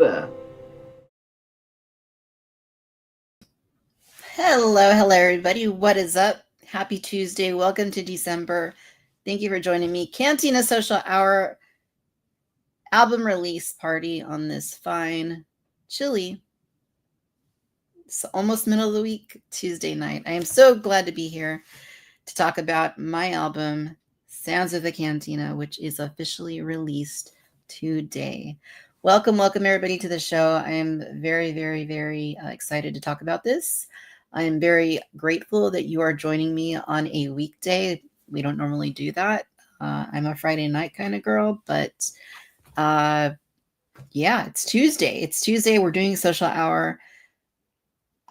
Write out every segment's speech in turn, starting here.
there. Hello, everybody. What is up? Happy Tuesday. Welcome to December. Thank you for joining me. Cantina Social Hour album release party on this fine, chilly, it's almost middle of the week, Tuesday night. I am so glad to be here to talk about my album, Sounds of the Cantina, which is officially released today. Welcome, everybody to the show. I am very, very, very excited to talk about this. I am very grateful that you are joining me on a weekday. We don't normally do that. I'm a Friday night kind of girl, but yeah, it's Tuesday. It's Tuesday. We're doing social hour.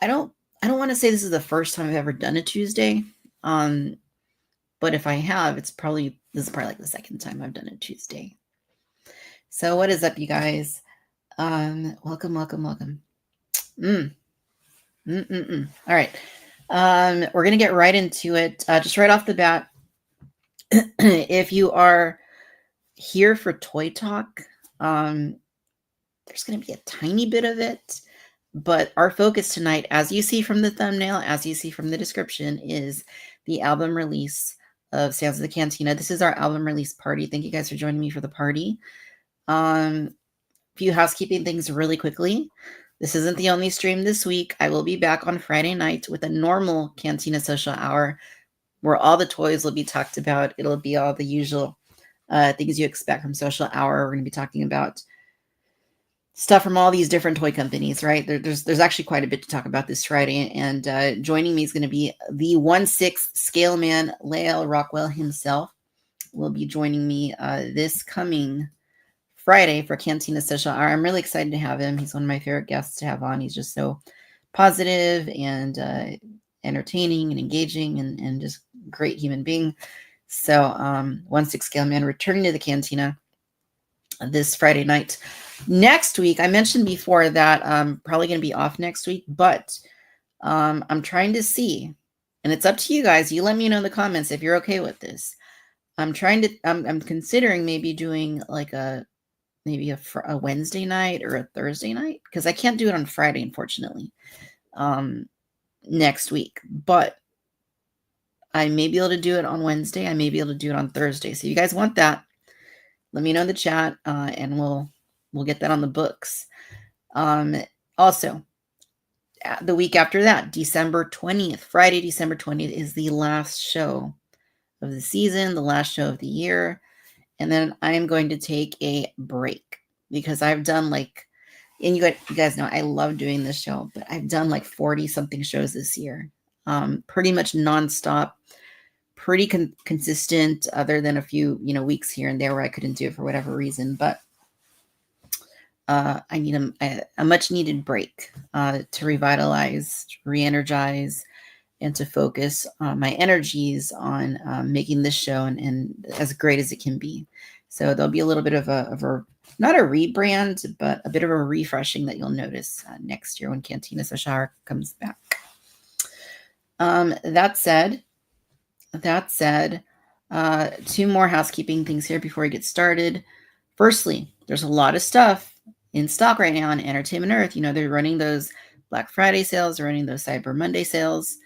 I don't want to say this is the first time I've ever done a Tuesday. But if I have, this is probably like the second time I've done a Tuesday. So what is up, you guys? Welcome. All right. We're gonna get right into it. Just right off the bat, if you are here for Toy Talk, there's gonna be a tiny bit of it, but our focus tonight, as you see from the thumbnail, as you see from the description, is the album release of Sounds of the Cantina. This is our album release party. Thank you guys for joining me for the party. Few housekeeping things really quickly. This isn't the only stream this week. I will be back on Friday night with a normal Cantina Social Hour where all the toys will be talked about. It'll be all the usual things you expect from Social Hour. We're going to be talking about stuff from all these different toy companies, right? There's actually quite a bit to talk about this Friday. And joining me is going to be the 1/6 scale man, Lael Rockwell himself, will be joining me this coming Friday for Cantina Social Hour. I'm really excited to have him. He's one of my favorite guests to have on. He's just so positive and entertaining and engaging and just great human being. So 1/6 scale man returning to the Cantina this Friday night. Next week, I mentioned before that I'm probably going to be off next week, but I'm trying to see, and it's up to you guys. You let me know in the comments if you're okay with this. I'm considering maybe doing like a Wednesday night or a Thursday night, because I can't do it on Friday, unfortunately, next week. But I may be able to do it on Wednesday. I may be able to do it on Thursday. So if you guys want that, let me know in the chat, and we'll get that on the books. Also, the week after that, December 20th, Friday, December 20th is the last show of the season, the last show of the year. And then I am going to take a break because I've done and you guys know I love doing this show, but I've done like 40 something shows this year, pretty much nonstop, pretty consistent, other than a few, weeks here and there where I couldn't do it for whatever reason. But I need a much needed break to revitalize, re-energize, and to focus my energies on making this show and as great as it can be. So there'll be a little bit of a not a rebrand, but a bit of a refreshing that you'll notice next year when Cantina Social Hour comes back. That said, two more housekeeping things here before we get started. Firstly, there's a lot of stuff in stock right now on Entertainment Earth. They're running those Black Friday sales, they're running those Cyber Monday sales.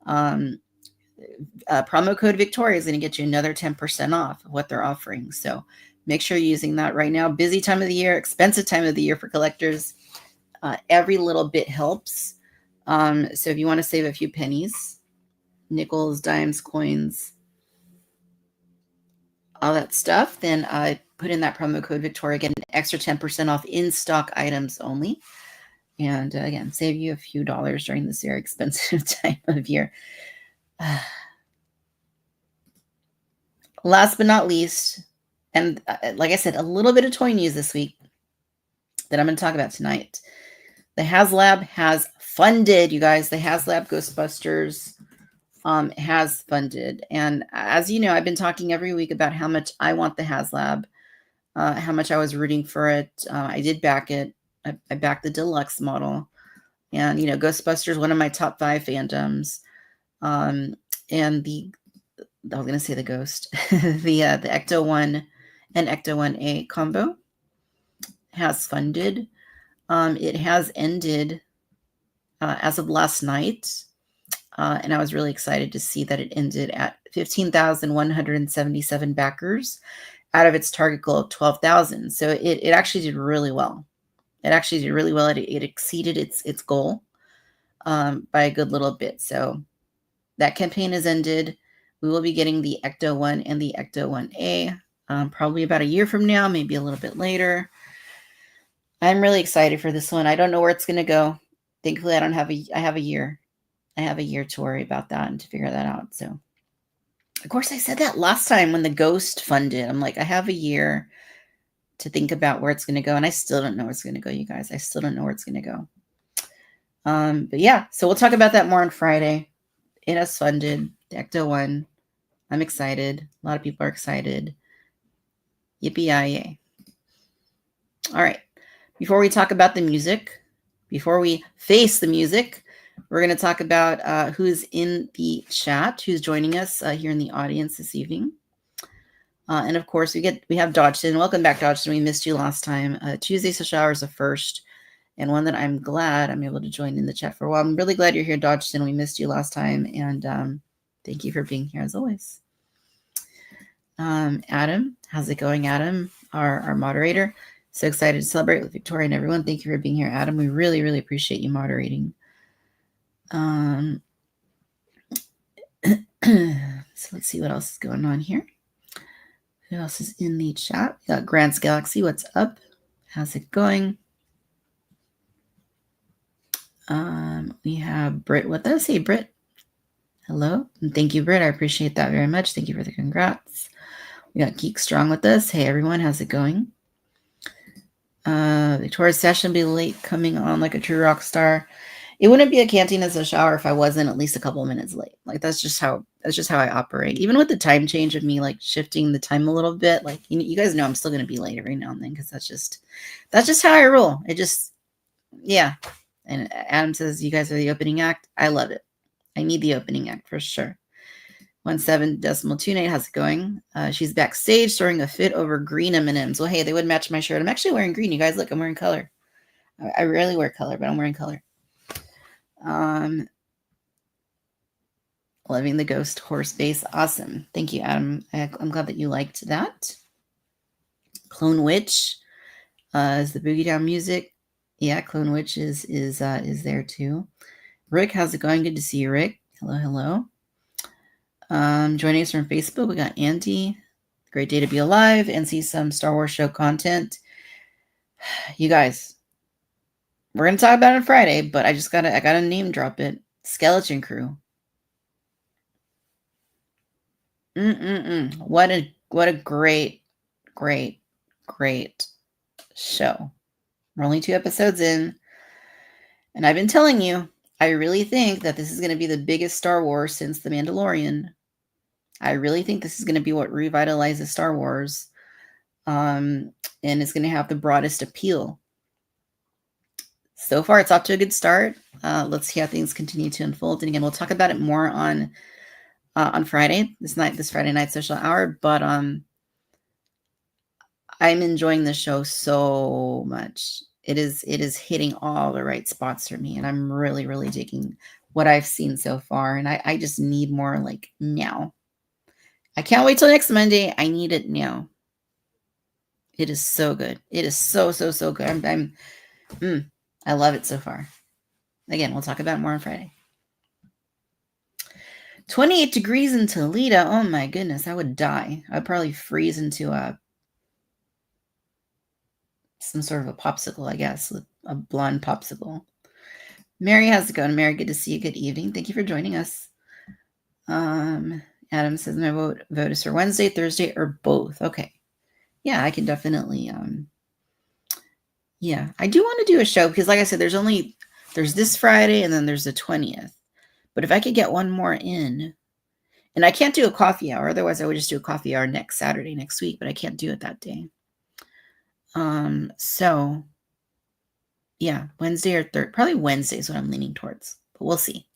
Promo code Victoria is going to get you another 10% off of what they're offering. So make sure you're using that right now. Busy time of the year, expensive time of the year for collectors. Every little bit helps. So if you want to save a few pennies, nickels, dimes, coins, all that stuff, then put in that promo code Victoria, get an extra 10% off in-stock items only. And again, save you a few dollars during this very expensive time of year. Last but not least, and like I said, a little bit of toy news this week that I'm going to talk about tonight. The HasLab has funded, you guys. The HasLab Ghostbusters has funded. And as you know, I've been talking every week about how much I want the HasLab, how much I was rooting for it. I did back it. I backed the deluxe model. And, Ghostbusters, one of my top 5 fandoms. And I was going to say the Ghost, the Ecto 1 and Ecto 1A combo has funded. It has ended as of last night. And I was really excited to see that it ended at 15,177 backers out of its target goal of 12,000. So it actually did really well. It actually did really well. It exceeded its goal by a good little bit. So that campaign has ended. We will be getting the Ecto 1 and the Ecto 1A probably about a year from now, maybe a little bit later. I'm really excited for this one. I don't know where it's going to go. Thankfully, I have a year. I have a year to worry about that and to figure that out. So, of course, I said that last time when the Ghost funded. I'm like, I have a year to think about where it's going to go, and I still don't know where it's going to go, you guys. I still don't know where it's going to go. But yeah, so we'll talk about that more on Friday. It has funded the Ecto 1. I'm excited. A lot of people are excited. Yippee-yi-yay. All right. Before we talk about the music, before we face the music, we're going to talk about who's in the chat, who's joining us here in the audience this evening. And of course, we have Dodgson. Welcome back, Dodgson. We missed you last time. Tuesday Social Hour is the first, and one that I'm glad I'm able to join in the chat for a while. I'm really glad you're here, Dodgson. We missed you last time, and thank you for being here as always. Adam, how's it going, Adam, our moderator? So excited to celebrate with Victoria and everyone. Thank you for being here, Adam. We really, really appreciate you moderating. So let's see what else is going on here. Who else is in the chat? We got Grant's Galaxy. What's up? How's it going? We have Britt with us. Hey, Britt. Hello. And thank you, Britt. I appreciate that very much. Thank you for the congrats. We got Geek Strong with us. Hey, everyone. How's it going? Victoria's session be late coming on like a true rock star. It wouldn't be a Cantina Social Hour if I wasn't at least a couple of minutes late. Like that's just how I operate. Even with the time change of me like shifting the time a little bit, like you guys know I'm still gonna be late every now and then because that's just how I roll. It just yeah. And Adam says you guys are the opening act. I love it. I need the opening act for sure. 17.28. How's it going? She's backstage throwing a fit over green M&Ms. Well, hey, they would match my shirt. I'm actually wearing green. You guys look, I'm wearing color. I rarely wear color, but I'm wearing color. Loving the ghost horse base. Awesome. Thank you, Adam. I'm glad that you liked that. Clone Witch is the boogie down music. Yeah, Clone Witch is there too. Rick, how's it going? Good to see you, Rick. Hello. Joining us from Facebook, we got Andy. Great day to be alive and see some Star Wars show content. You guys, we're gonna talk about it on Friday, but I gotta name drop it. Skeleton Crew. What a great show. We're only 2 episodes in, and I've been telling you, I really think that this is going to be the biggest Star Wars since The Mandalorian. I really think this is going to be what revitalizes Star Wars, and it's going to have the broadest appeal. So far, it's off to a good start. Let's see how things continue to unfold. And again, we'll talk about it more on Friday, this Friday night social hour. But I'm enjoying the show so much. It is hitting all the right spots for me, and I'm really, really digging what I've seen so far. And I just need more like now. I can't wait till next Monday. I need it now. It is so good. It is so good. I love it so far. Again, we'll talk about it more on Friday. 28 degrees in Toledo. Oh my goodness, I would die. I'd probably freeze into some sort of a popsicle, I guess, a blonde popsicle. Mary, how's it going? Mary, good to see you. Good evening. Thank you for joining us. Adam says my vote is for Wednesday, Thursday, or both. Okay. Yeah, I can definitely yeah, I do want to do a show because like I said, there's this Friday and then there's the 20th. But if I could get one more in, and I can't do a coffee hour, otherwise I would just do a coffee hour next Saturday, next week, but I can't do it that day. So yeah, Wednesday or third, probably Wednesday is what I'm leaning towards, but we'll see.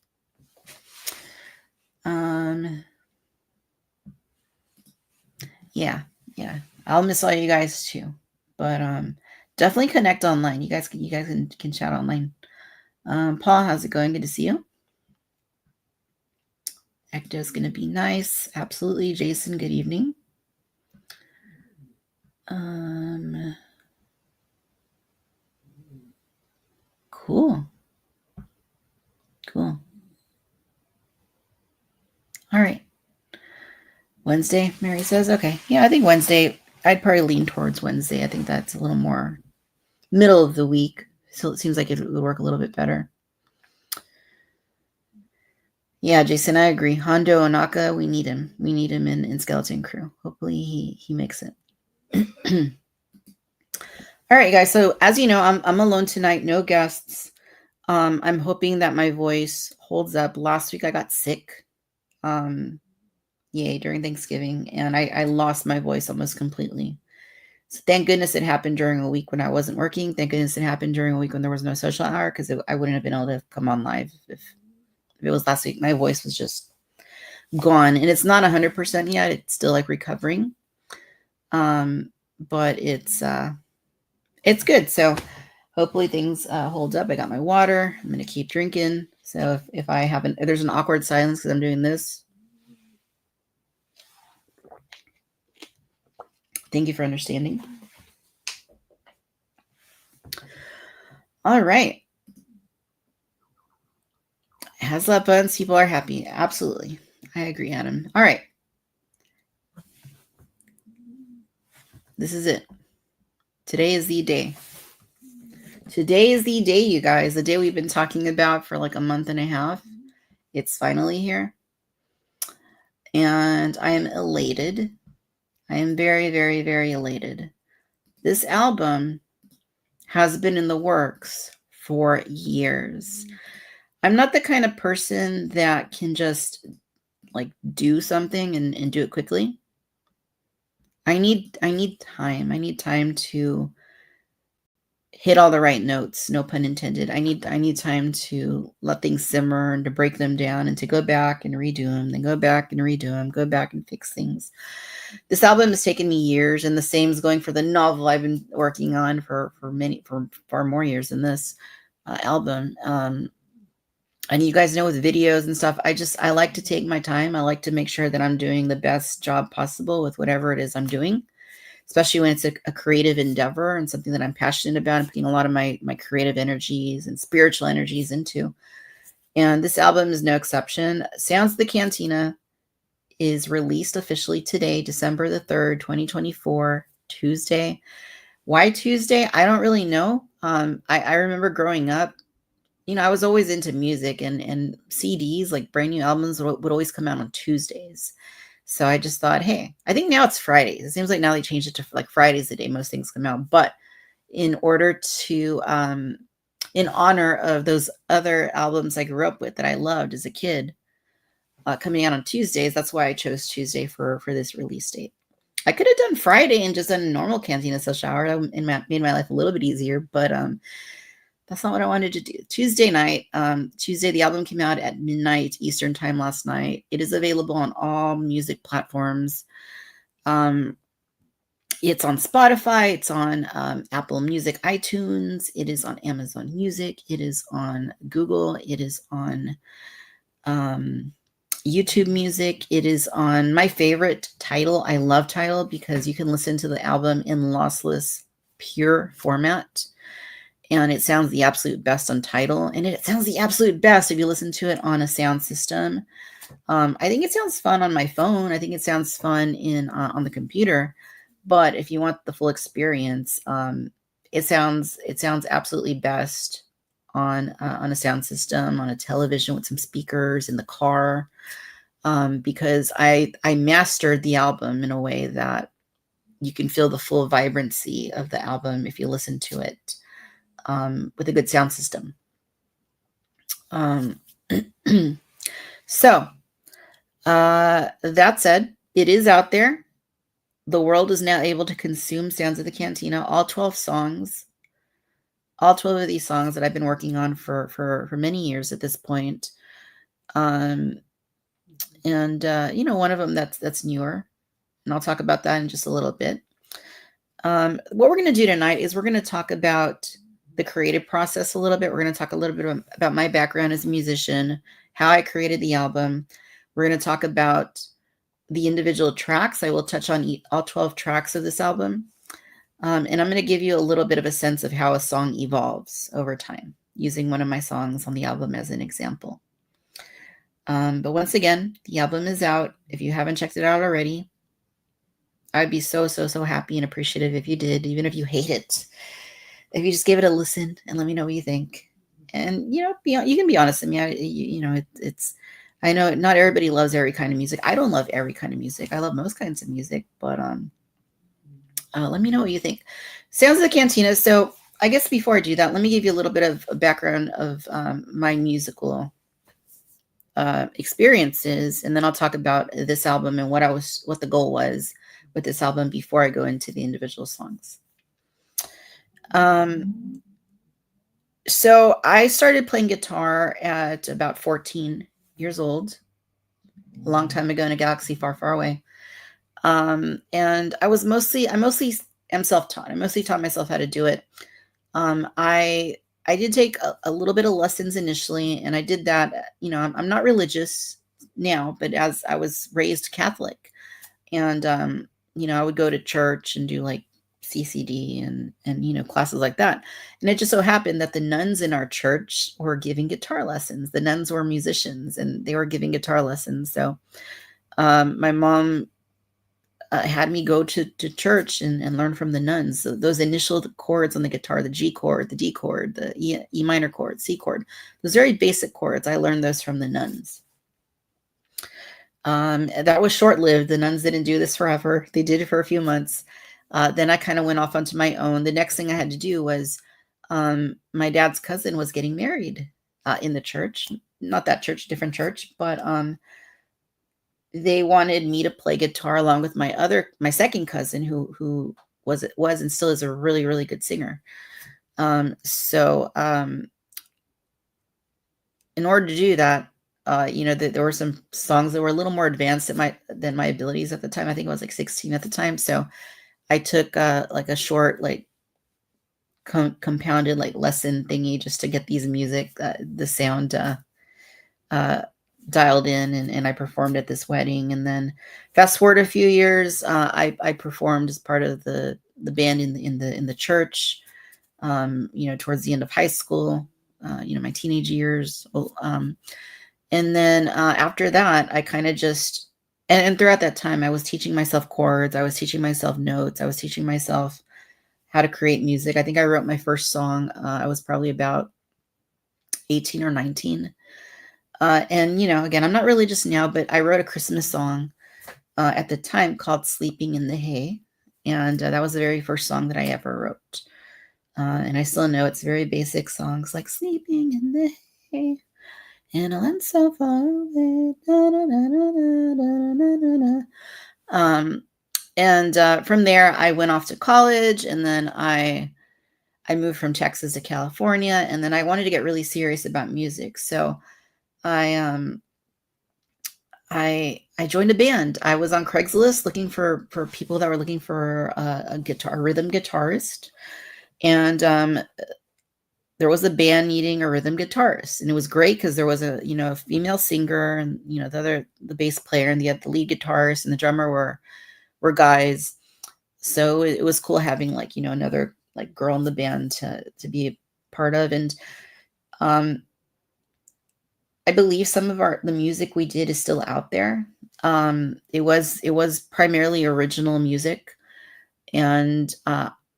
Yeah, I'll miss all you guys too. But Definitely connect online. You guys can chat online. Paul, how's it going? Good to see you. Ecto's gonna be nice. Absolutely. Jason, good evening. Cool. Cool. All right. Wednesday, Mary says. Okay. Yeah, I think Wednesday, I'd probably lean towards Wednesday. I think that's a little more middle of the week. So it seems like it would work a little bit better. Yeah, Jason, I agree. Hondo Onaka, we need him. We need him in Skeleton Crew. Hopefully he makes it. All right, guys. So as you know, I'm alone tonight, no guests. I'm hoping that my voice holds up. Last week I got sick. During Thanksgiving, and I lost my voice almost completely. So thank goodness it happened during a week when I wasn't working. Thank goodness it happened during a week when there was no social hour, because I wouldn't have been able to come on live if it was last week. My voice was just gone, and it's not 100% yet. It's still like recovering. But it's good. So hopefully things hold up. I got my water. I'm gonna keep drinking. So if there's an awkward silence because I'm doing this, thank you for understanding. All right. Has lap buttons. People are happy. Absolutely. I agree, Adam. All right. This is it. Today is the day. Today is the day, you guys. The day we've been talking about for like a month and a half. It's finally here. And I am elated. I am very, very, very elated. This album has been in the works for years. I'm not the kind of person that can just like do something and do it quickly. I need time. I need time to hit all the right notes, no pun intended. I need time to let things simmer and to break them down and to go back and redo them, then go back and redo them, go back and fix things. This album has taken me years, and the same is going for the novel I've been working on for far more years than this album. And you guys know, with videos and stuff, I like to take my time. I like to make sure that I'm doing the best job possible with whatever it is I'm doing, especially when it's a creative endeavor and something that I'm passionate about and putting a lot of my creative energies and spiritual energies into. And this album is no exception. Sounds of the Cantina is released officially today, December the 3rd, 2024, Tuesday. Why Tuesday? I don't really know. I remember growing up, I was always into music, and CDs, like brand new albums, would always come out on Tuesdays. So I just thought, hey, I think now it's Fridays. It seems like now they changed it to like Fridays the day most things come out. But in order to, in honor of those other albums I grew up with that I loved as a kid, coming out on Tuesdays, that's why I chose Tuesday for this release date. I could have done Friday and just done a normal Cantina Social Hour and made my life a little bit easier, but that's not what I wanted to do. Tuesday night, Tuesday, the album came out at midnight Eastern time last night. It is available on all music platforms. It's on Spotify. It's on Apple Music, iTunes. It is on Amazon Music. It is on Google. It is on YouTube Music. It is on my favorite Tidal. I love Tidal because you can listen to the album in lossless, pure format. And it sounds the absolute best on Tidal. And it sounds the absolute best if you listen to it on a sound system. I think it sounds fun on my phone. I think it sounds fun on the computer. But if you want the full experience, it sounds absolutely best on a sound system, on a television with some speakers in the car. Because I mastered the album in a way that you can feel the full vibrancy of the album if you listen to it with a good sound system. So that said, it is out there. The world is now able to consume Sounds of the Cantina, all 12 songs, all 12 of these songs that I've been working on for many years at this point. And one of them that's newer, and I'll talk about that in just a little bit. What we're going to do tonight is we're going to talk about the creative process a little bit. We're going to talk a little bit about my background as a musician, how I created the album. We're going to talk about the individual tracks. I will touch on all 12 tracks of this album. And I'm going to give you a little bit of a sense of how a song evolves over time, using one of my songs on the album as an example. But once again, the album is out. If you haven't checked it out already, I'd be so happy and appreciative if you did, even if you hate it. If you just give it a listen and let me know what you think. And, you can be honest with me. I know not everybody loves every kind of music. I don't love every kind of music. I love most kinds of music, but let me know what you think. Sounds of the Cantina. So I guess before I do that, let me give you a little bit of a background of my musical experiences, and then I'll talk about this album and what the goal was with this album before I go into the individual songs. So I started playing guitar at about 14 years old, a long time ago in a galaxy far, far away. And I mostly am self-taught. I mostly taught myself how to do it. I did take a little bit of lessons initially, and I did that. I'm not religious now, but as I was raised Catholic, and I would go to church and do like CCD and classes like that. And it just so happened that the nuns in our church were giving guitar lessons. The nuns were musicians, and they were giving guitar lessons. So my mom had me go to church and learn from the nuns. So those initial chords on the guitar, the G chord, the D chord, the E minor chord, C chord, those very basic chords, I learned those from the nuns. That was short-lived. The nuns didn't do this forever. They did it for a few months. Then I kind of went off onto my own. The next thing I had to do was my dad's cousin was getting married in the church. Not that church, different church, but they wanted me to play guitar along with my second cousin who was and still is a really, really good singer. So in order to do that, there were some songs that were a little more advanced than my abilities at the time. I think I was like 16 at the time. So I took like a short, like compounded like lesson thingy just to get the sound dialed in, and I performed at this wedding. And then fast forward a few years, I performed as part of the band in the church, towards the end of high school, my teenage years. And then after that, I kind of just, and throughout that time, I was teaching myself chords. I was teaching myself notes. I was teaching myself how to create music. I think I wrote my first song. I was probably about 18 or 19. And, again, I'm not religious now, but I wrote a Christmas song at the time called Sleeping in the Hay. And that was the very first song that I ever wrote. And I still know it's very basic songs like Sleeping in the Hay and I went so far away. And from there, I went off to college, and then I moved from Texas to California, and then I wanted to get really serious about music. So I joined a band. I was on Craigslist looking for people that were looking for a rhythm guitarist, and there was a band needing a rhythm guitarist, and it was great because there was a female singer, and the bass player, and the lead guitarist and the drummer were guys. So it was cool having another girl in the band to be a part of. And I believe some of the music we did is still out there. It was primarily original music, and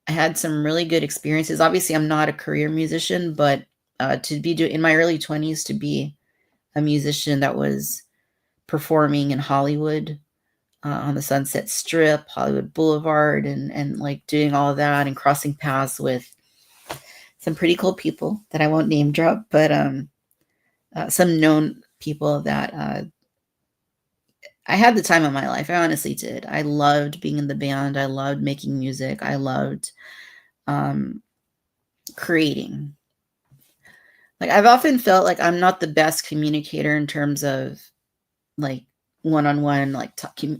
I had some really good experiences. Obviously, I'm not a career musician, but in my early 20s, to be a musician that was performing in Hollywood, on the Sunset Strip, Hollywood Boulevard, and doing all of that and crossing paths with some pretty cool people that I won't name drop, but some known people that I had the time of my life. I honestly did. I loved being in the band. I loved making music. I loved creating. I've often felt like I'm not the best communicator in terms of one-on-one,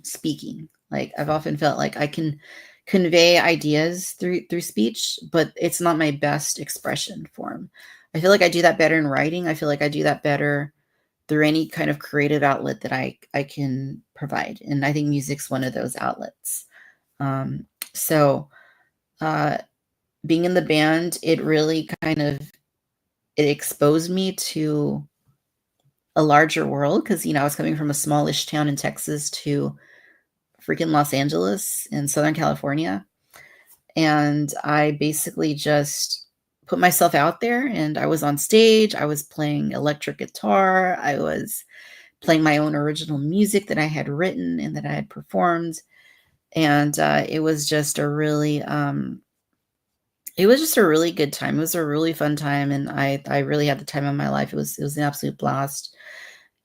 speaking. I've often felt like I can convey ideas through speech, but it's not my best expression form. I feel like I do that better in writing. I feel like I do that better through any kind of creative outlet that I can provide, and I think music's one of those outlets. So being in the band, it really kind of it exposed me to a larger world because I was coming from a smallish town in Texas to freaking Los Angeles in Southern California. And I basically just put myself out there and I was on stage. I was playing electric guitar. I was playing my own original music that I had written and that I had performed. And it was just a really, it was just a really good time. It was a really fun time, and I really had the time of my life. It was an absolute blast,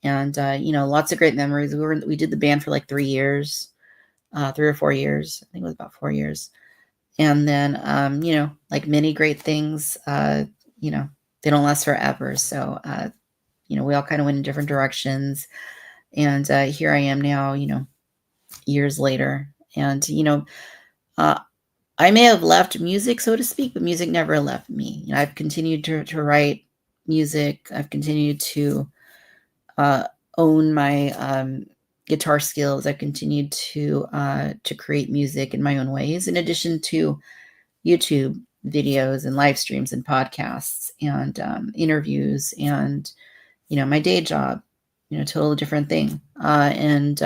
and lots of great memories. We did the band for like 3 years, 3 or 4 years. I think it was about 4 years. And then, like many great things, they don't last forever. So, we all kind of went in different directions. And here I am now, years later. And, uh, I may have left music, so to speak, but music never left me. I've continued to write music. I've continued to uh, own my guitar skills. I've continued to create music in my own ways, in addition to YouTube videos and live streams and podcasts and interviews and my day job, totally different thing. And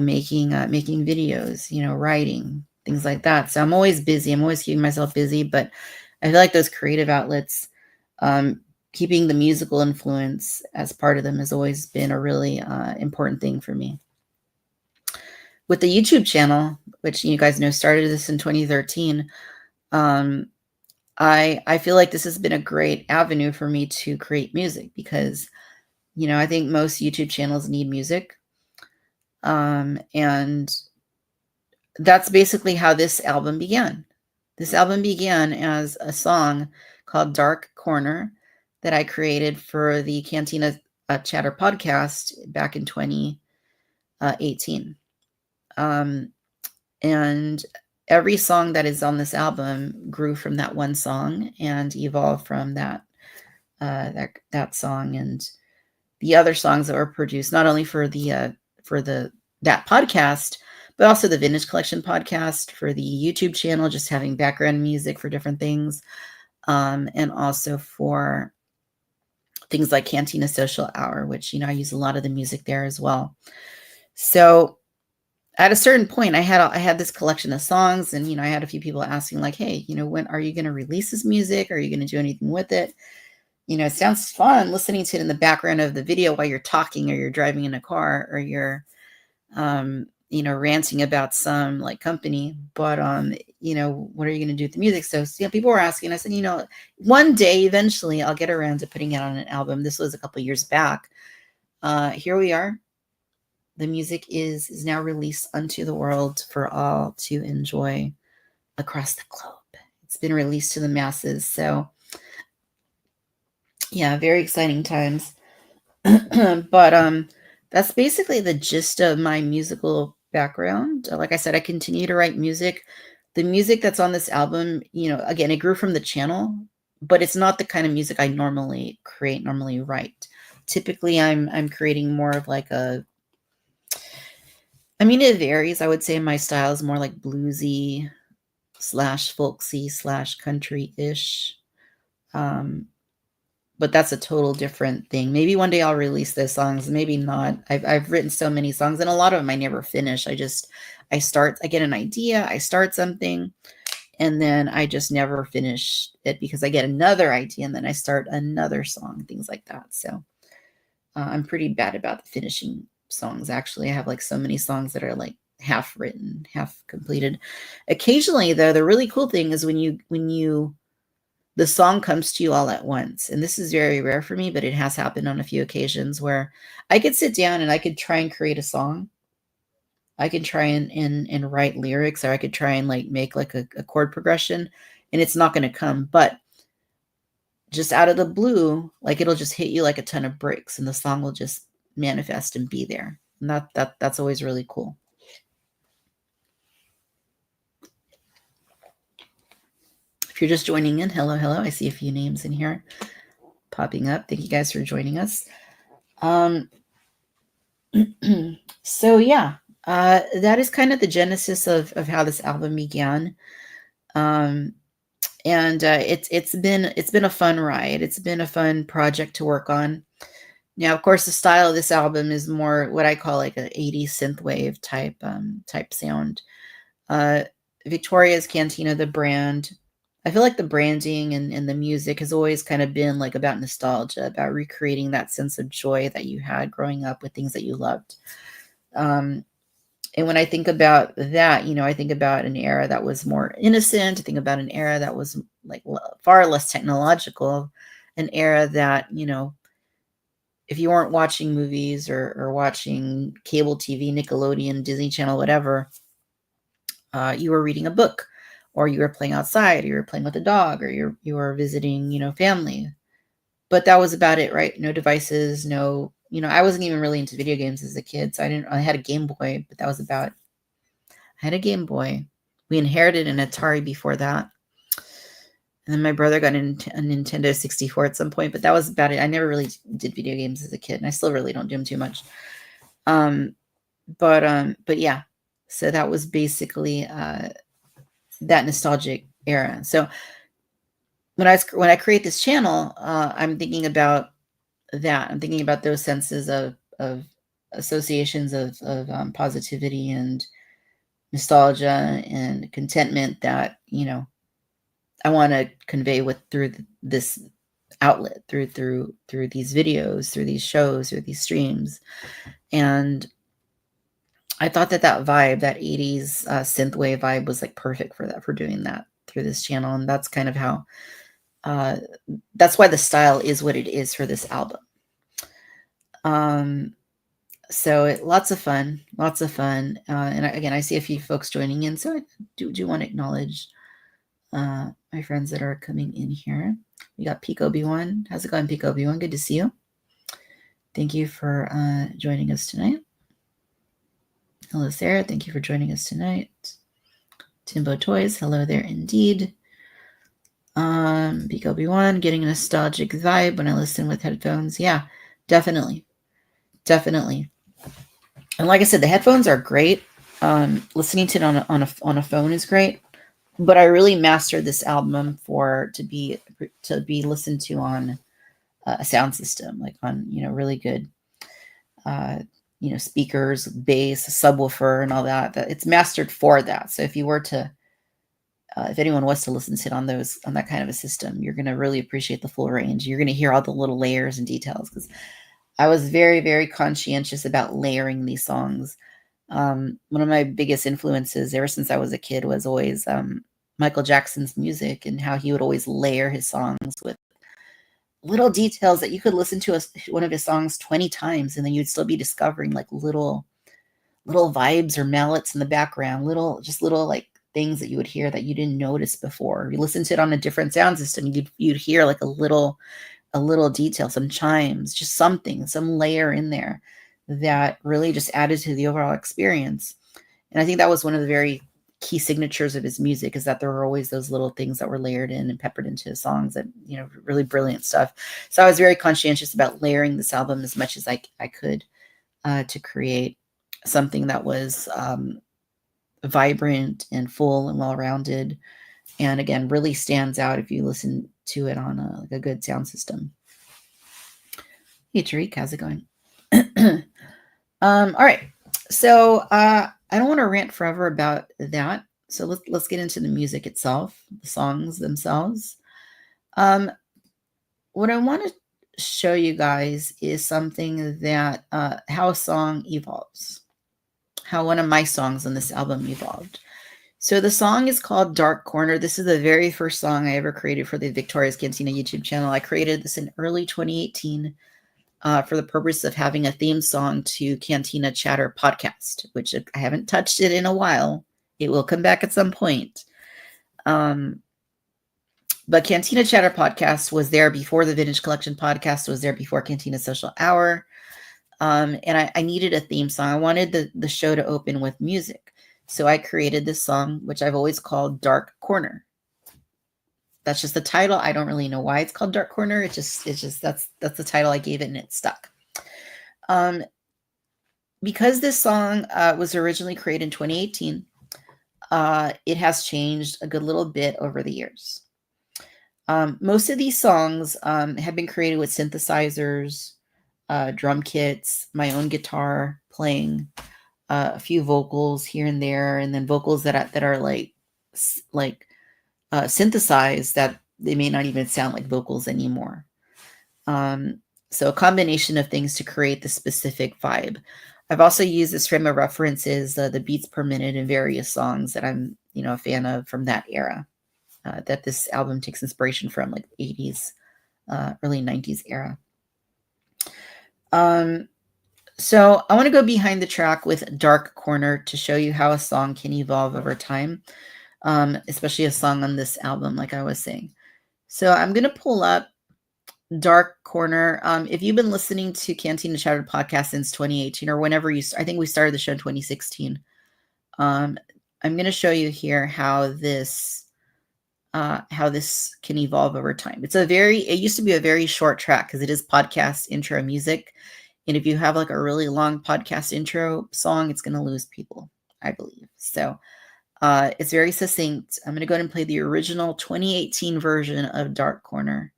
making videos, writing things like that. So I'm always busy. I'm always keeping myself busy, but I feel like those creative outlets, keeping the musical influence as part of them has always been a really important thing for me. With the YouTube channel, which you guys know started this in 2013, I feel like this has been a great avenue for me to create music because, I think most YouTube channels need music. And that's basically how this album began. This album began as a song called Dark Corner that I created for the Cantina Chatter podcast back in 2018. And every song that is on this album grew from that one song and evolved from that song and the other songs that were produced, not only for that podcast, but also the Vintage Collection podcast, for the YouTube channel, just having background music for different things, and also for things like Cantina Social Hour, which, I use a lot of the music there as well. So at a certain point, I had this collection of songs, and, I had a few people asking like, hey, when are you going to release this music? Are you going to do anything with it? It sounds fun listening to it in the background of the video while you're talking or you're driving in a car or you're, ranting about some like company, but, what are you going to do with the music? So, people were asking, I said, one day, eventually I'll get around to putting it on an album. This was a couple years back. Here we are. The music is now released unto the world for all to enjoy across the globe. It's been released to the masses. So yeah, very exciting times. But that's basically the gist of my musical background. Like I said, I continue to write music. The music that's on this album, again, it grew from the channel, but it's not the kind of music I normally write. Typically, I'm creating more of like it varies. I would say my style is more like bluesy / folksy / country-ish. But that's a total different thing. Maybe one day I'll release those songs, maybe not. I've written so many songs, and a lot of them I never finish. I get an idea, I start something, and then I just never finish it because I get another idea, and then I start another song, things like that. So I'm pretty bad about the finishing songs. Actually, I have like so many songs that are like half written, half completed. Occasionally, though, the really cool thing is when the song comes to you all at once. And this is very rare for me, but it has happened on a few occasions where I could sit down and I could try and create a song. I could try and write lyrics, or I could try and like make like a chord progression, and it's not going to come. But just out of the blue, like it'll just hit you like a ton of bricks, and the song will just manifest and be there. And that's always really cool. If you're just joining in, hello, hello. I see a few names in here popping up. Thank you guys for joining us. So yeah, that is kind of the genesis of how this album began. And it's been a fun ride. It's been a fun project to work on. Now, of course, the style of this album is more what I call like an 80s synthwave type sound. Uh, Victoria's Cantina, the brand. I feel like the branding and the music has always kind of been like about nostalgia, about recreating that sense of joy that you had growing up with things that you loved. And when I think about that, I think about an era that was more innocent. I think about an era that was like far less technological, an era that, if you weren't watching movies or watching cable TV, Nickelodeon, Disney Channel, whatever, you were reading a book, or you were playing outside, or you were playing with a dog, or you were visiting, family. But that was about it, right? No devices, no, I wasn't even really into video games as a kid. So I had a Game Boy, but that was about, I had a Game Boy. We inherited an Atari before that. And then my brother got a Nintendo 64 at some point, but that was about it. I never really did video games as a kid, and I still really don't do them too much. But yeah, so that was basically that nostalgic era. So when I create this channel, I'm thinking about that. I'm thinking about those senses of associations of positivity and nostalgia and contentment that I want to convey through this outlet, through these videos, through these shows, through these streams. And I thought that vibe, that 80s synthwave vibe, was like perfect for doing that through this channel. And that's kind of how that's why the style is what it is for this album. So lots of fun. And again, I see a few folks joining in, so I do want to acknowledge my friends that are coming in here. We got Pico B1. How's it going, Pico B1? Good to see you. Thank you for joining us tonight. Hello, Sarah. Thank you for joining us tonight. Timbo Toys. Hello there, indeed. Pico B1, getting a nostalgic vibe when I listen with headphones. Yeah, definitely. And like I said, the headphones are great. Listening to it on a phone is great. But I really mastered this album to be listened to on a sound system, like on really good speakers, bass, subwoofer, and all that. It's mastered for that. So if anyone was to listen to it on that kind of a system, you're going to really appreciate the full range. You're going to hear all the little layers and details, because I was very, very conscientious about layering these songs. One of my biggest influences ever since I was a kid was always Michael Jackson's music, and how he would always layer his songs with little details that you could listen to one of his songs 20 times, and then you'd still be discovering like little vibes or mallets in the background, little like things that you would hear that you didn't notice before. You listen to it on a different sound system, you'd hear like a little detail, some chimes, just something, some layer in there that really just added to the overall experience. And I think that was one of the very key signatures of his music, is that there were always those little things that were layered in and peppered into his songs, and really brilliant stuff. So I was very conscientious about layering this album as much as I could to create something that was vibrant and full and well-rounded, and again really stands out if you listen to it on a good sound system. Hey Tariq, how's it going? All right, so I don't want to rant forever about that. So let's get into the music itself, the songs themselves. What I want to show you guys is something that how a song evolves, how one of my songs on this album evolved. So the song is called Dark Corner. This is the very first song I ever created for the Victoria's Cantina YouTube channel. I created this in early 2018 for the purpose of having a theme song to Cantina Chatter podcast, which I haven't touched it in a while. It will come back at some point. But Cantina Chatter podcast was there before the Vintage Collection podcast, was there before Cantina Social Hour. And I needed a theme song. I wanted the show to open with music. So I created this song, which I've always called Dark Corner. that's just the title. I don't really know why it's called Dark Corner. It's just that's the title I gave it, and it stuck. Because this song was originally created in 2018, it has changed a good little bit over the years. Most of these songs have been created with synthesizers, drum kits, my own guitar playing, a few vocals here and there, and then vocals that are like synthesized that they may not even sound like vocals anymore. So a combination of things to create the specific vibe. I've also used this frame of references, the beats per minute in various songs that I'm, a fan of from that era. That this album takes inspiration from, like 80s, early 90s era. So I want to go behind the track with Dark Corner to show you how a song can evolve over time, especially a song on this album, like I was saying. So I'm going to pull up Dark Corner. If you've been listening to Cantina Social Hour podcast since 2018 or whenever I think we started the show in 2016. I'm going to show you here how this can evolve over time. It used to be a very short track because it is podcast intro music. And if you have like a really long podcast intro song, it's going to lose people, I believe. So it's very succinct. I'm going to go ahead and play the original 2018 version of Dark Corner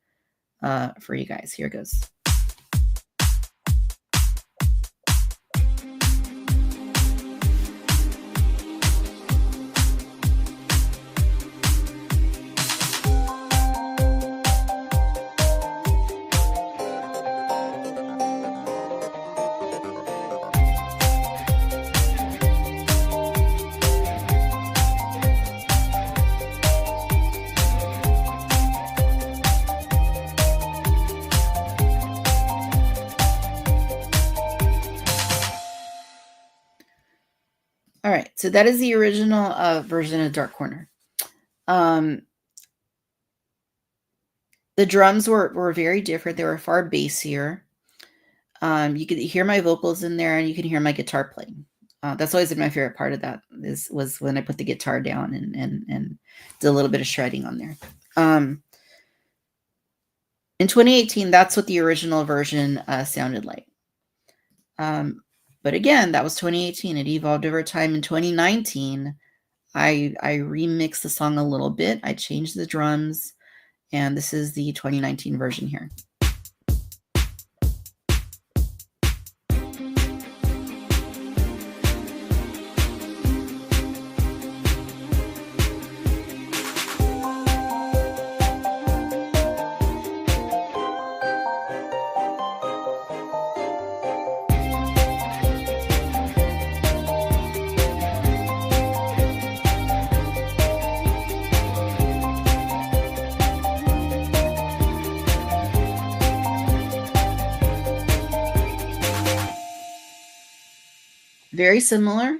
for you guys. Here it goes. All right, so that is the original version of Dark Corner. The drums were very different. They were far bassier. You could hear my vocals in there, and you can hear my guitar playing. That's always been my favorite part of that was when I put the guitar down and did a little bit of shredding on there. In 2018, that's what the original version sounded like. But again, that was 2018. It evolved over time. In 2019, I remixed the song a little bit. I changed the drums, and this is the 2019 version here. Very similar,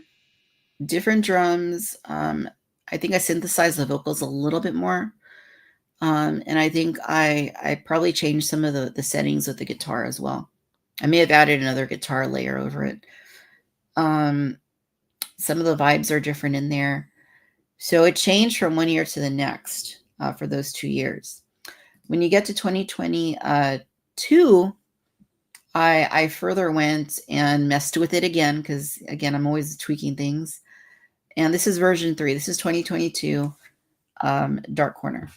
different drums. I think I synthesized the vocals a little bit more. And I think I probably changed some of the settings with the guitar as well. I may have added another guitar layer over it. Some of the vibes are different in there. So it changed from one year to the next for those 2 years. When you get to 2022, I further went and messed with it again because, again, I'm always tweaking things. And this is version 3. This is 2022 Dark Corner.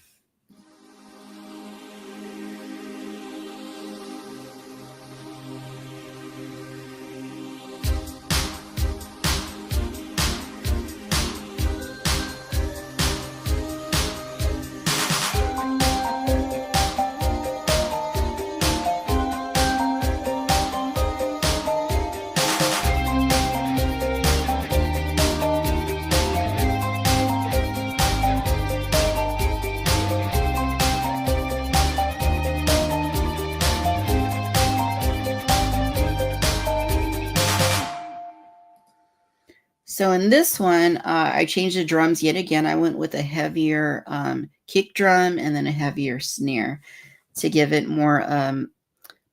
So in this one, I changed the drums yet again. I went with a heavier kick drum and then a heavier snare to give it more of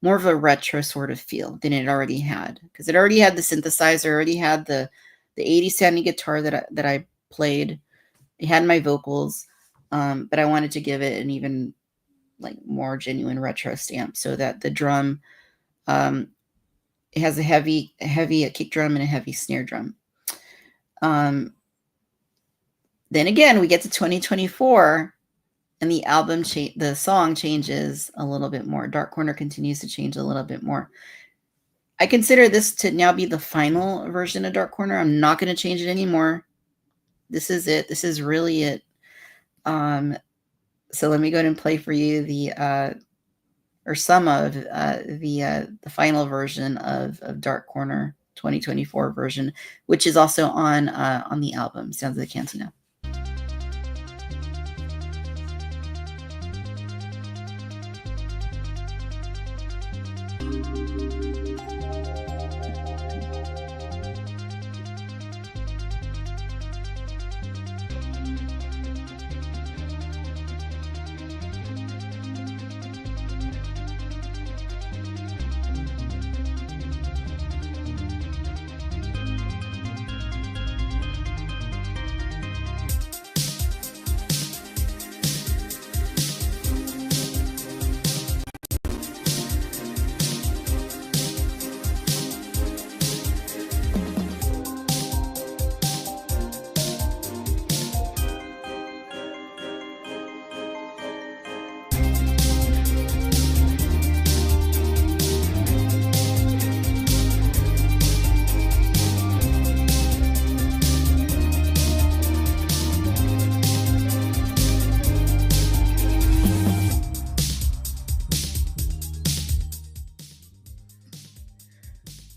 a retro sort of feel than it already had, because it already had the synthesizer, already had the 80s sounding guitar that I played. It had my vocals, but I wanted to give it an even like more genuine retro stamp so that the drum, it has a heavy kick drum and a heavy snare drum. Then again, we get to 2024 and the album, the song changes a little bit more. Dark Corner continues to change a little bit more. I consider this to now be the final version of Dark Corner. I'm not going to change it anymore. This is it. This is really it. So let me go ahead and play for you the or some of the final version of Dark Corner 2024 version, which is also on the album Sounds of the Cantina.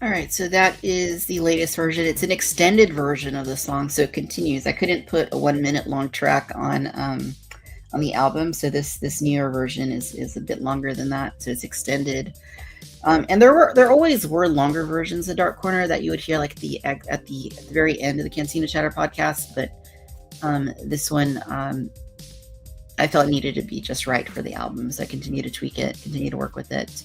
All right, so that is the latest version. It's an extended version of the song, so it continues. I couldn't put a 1 minute long track on the album, so this newer version is a bit longer than that, so it's extended. And there always were longer versions of Dark Corner that you would hear like at the very end of the Cantina Chatter podcast, but this one I felt needed to be just right for the album, so I continue to tweak it, continue to work with it.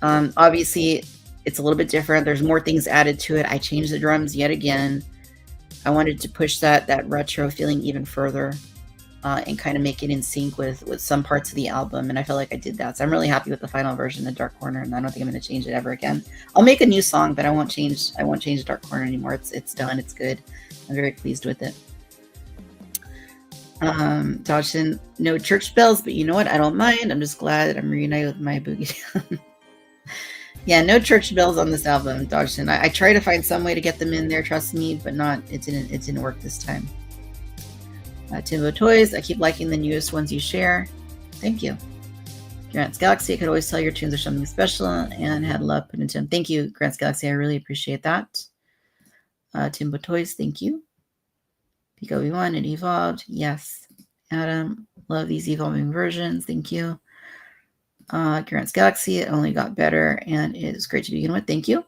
Obviously, it's a little bit different. There's more things added to it. I changed the drums yet again. I wanted to push that retro feeling even further and kind of make it in sync with some parts of the album. And I feel like I did that. So I'm really happy with the final version of Dark Corner, and I don't think I'm going to change it ever again. I'll make a new song, but I won't change Dark Corner anymore. It's done. It's good. I'm very pleased with it. Dodgson, no church bells, but you know what? I don't mind. I'm just glad that I'm reunited with my boogie down. Yeah, no church bells on this album, Dodgson. I try to find some way to get them in there, trust me, but it didn't work this time. Timbo Toys, I keep liking the newest ones you share. Thank you. Grant's Galaxy, I could always tell your tunes are something special and had love put into them. Thank you, Grant's Galaxy. I really appreciate that. Timbo Toys, thank you. Pico V1, it evolved. Yes. Adam, love these evolving versions. Thank you. Grant's Galaxy, it only got better and it is great to begin with. Thank you.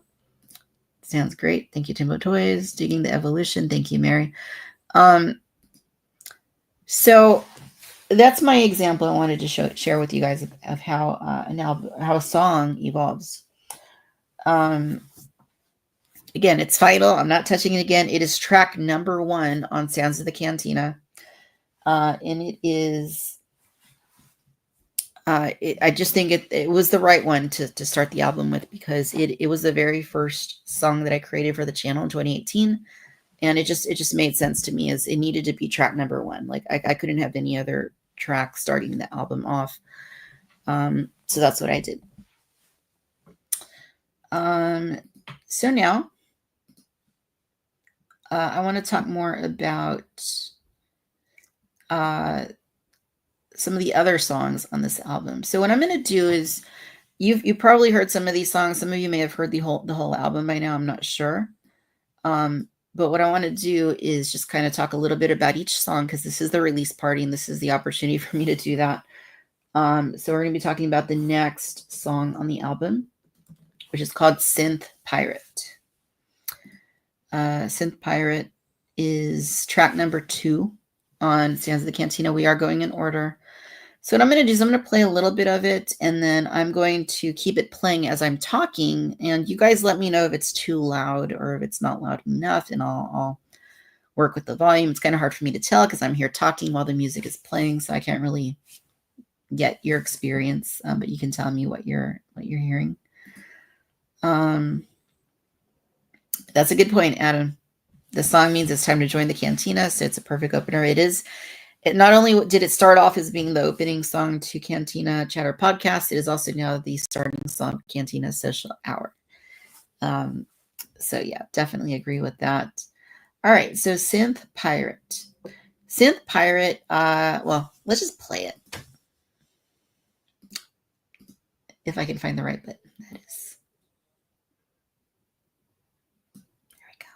Sounds great. Thank you, Timbo Toys. Digging the evolution. Thank you, Mary. So that's my example I wanted to share with you guys of how how a song evolves. Again, it's vital. I'm not touching it again. It is track number 1 on Sounds of the Cantina. And it is I just think it was the right one to start the album with, because it was the very first song that I created for the channel in 2018, and it just made sense to me as it needed to be track number 1. Like I couldn't have any other track starting the album off. So that's what I did. So now I want to talk more about some of the other songs on this album. So what I'm going to do is, you've probably heard some of these songs. Some of you may have heard the whole album by now. I'm not sure. But what I want to do is just kind of talk a little bit about each song, because this is the release party and this is the opportunity for me to do that. So we're going to be talking about the next song on the album, which is called Synth Pirate. Synth Pirate is track number 2 on Sounds of the Cantina. We are going in order. So what I'm going to do is I'm going to play a little bit of it, and then I'm going to keep it playing as I'm talking, and you guys let me know if it's too loud or if it's not loud enough, and work with the volume. It's kind of hard for me to tell because I'm here talking while the music is playing, so I can't really get your experience, but you can tell me what you're hearing. That's a good point, Adam. The song means it's time to join the Cantina, so it's a perfect opener. It is. Not only did it start off as being the opening song to Cantina Chatter Podcast, it is also now the starting song of Cantina Social Hour. So yeah, definitely agree with that. All right, so Synth Pirate. Synth Pirate, well, let's just play it. If I can find the right button, that is. There we go.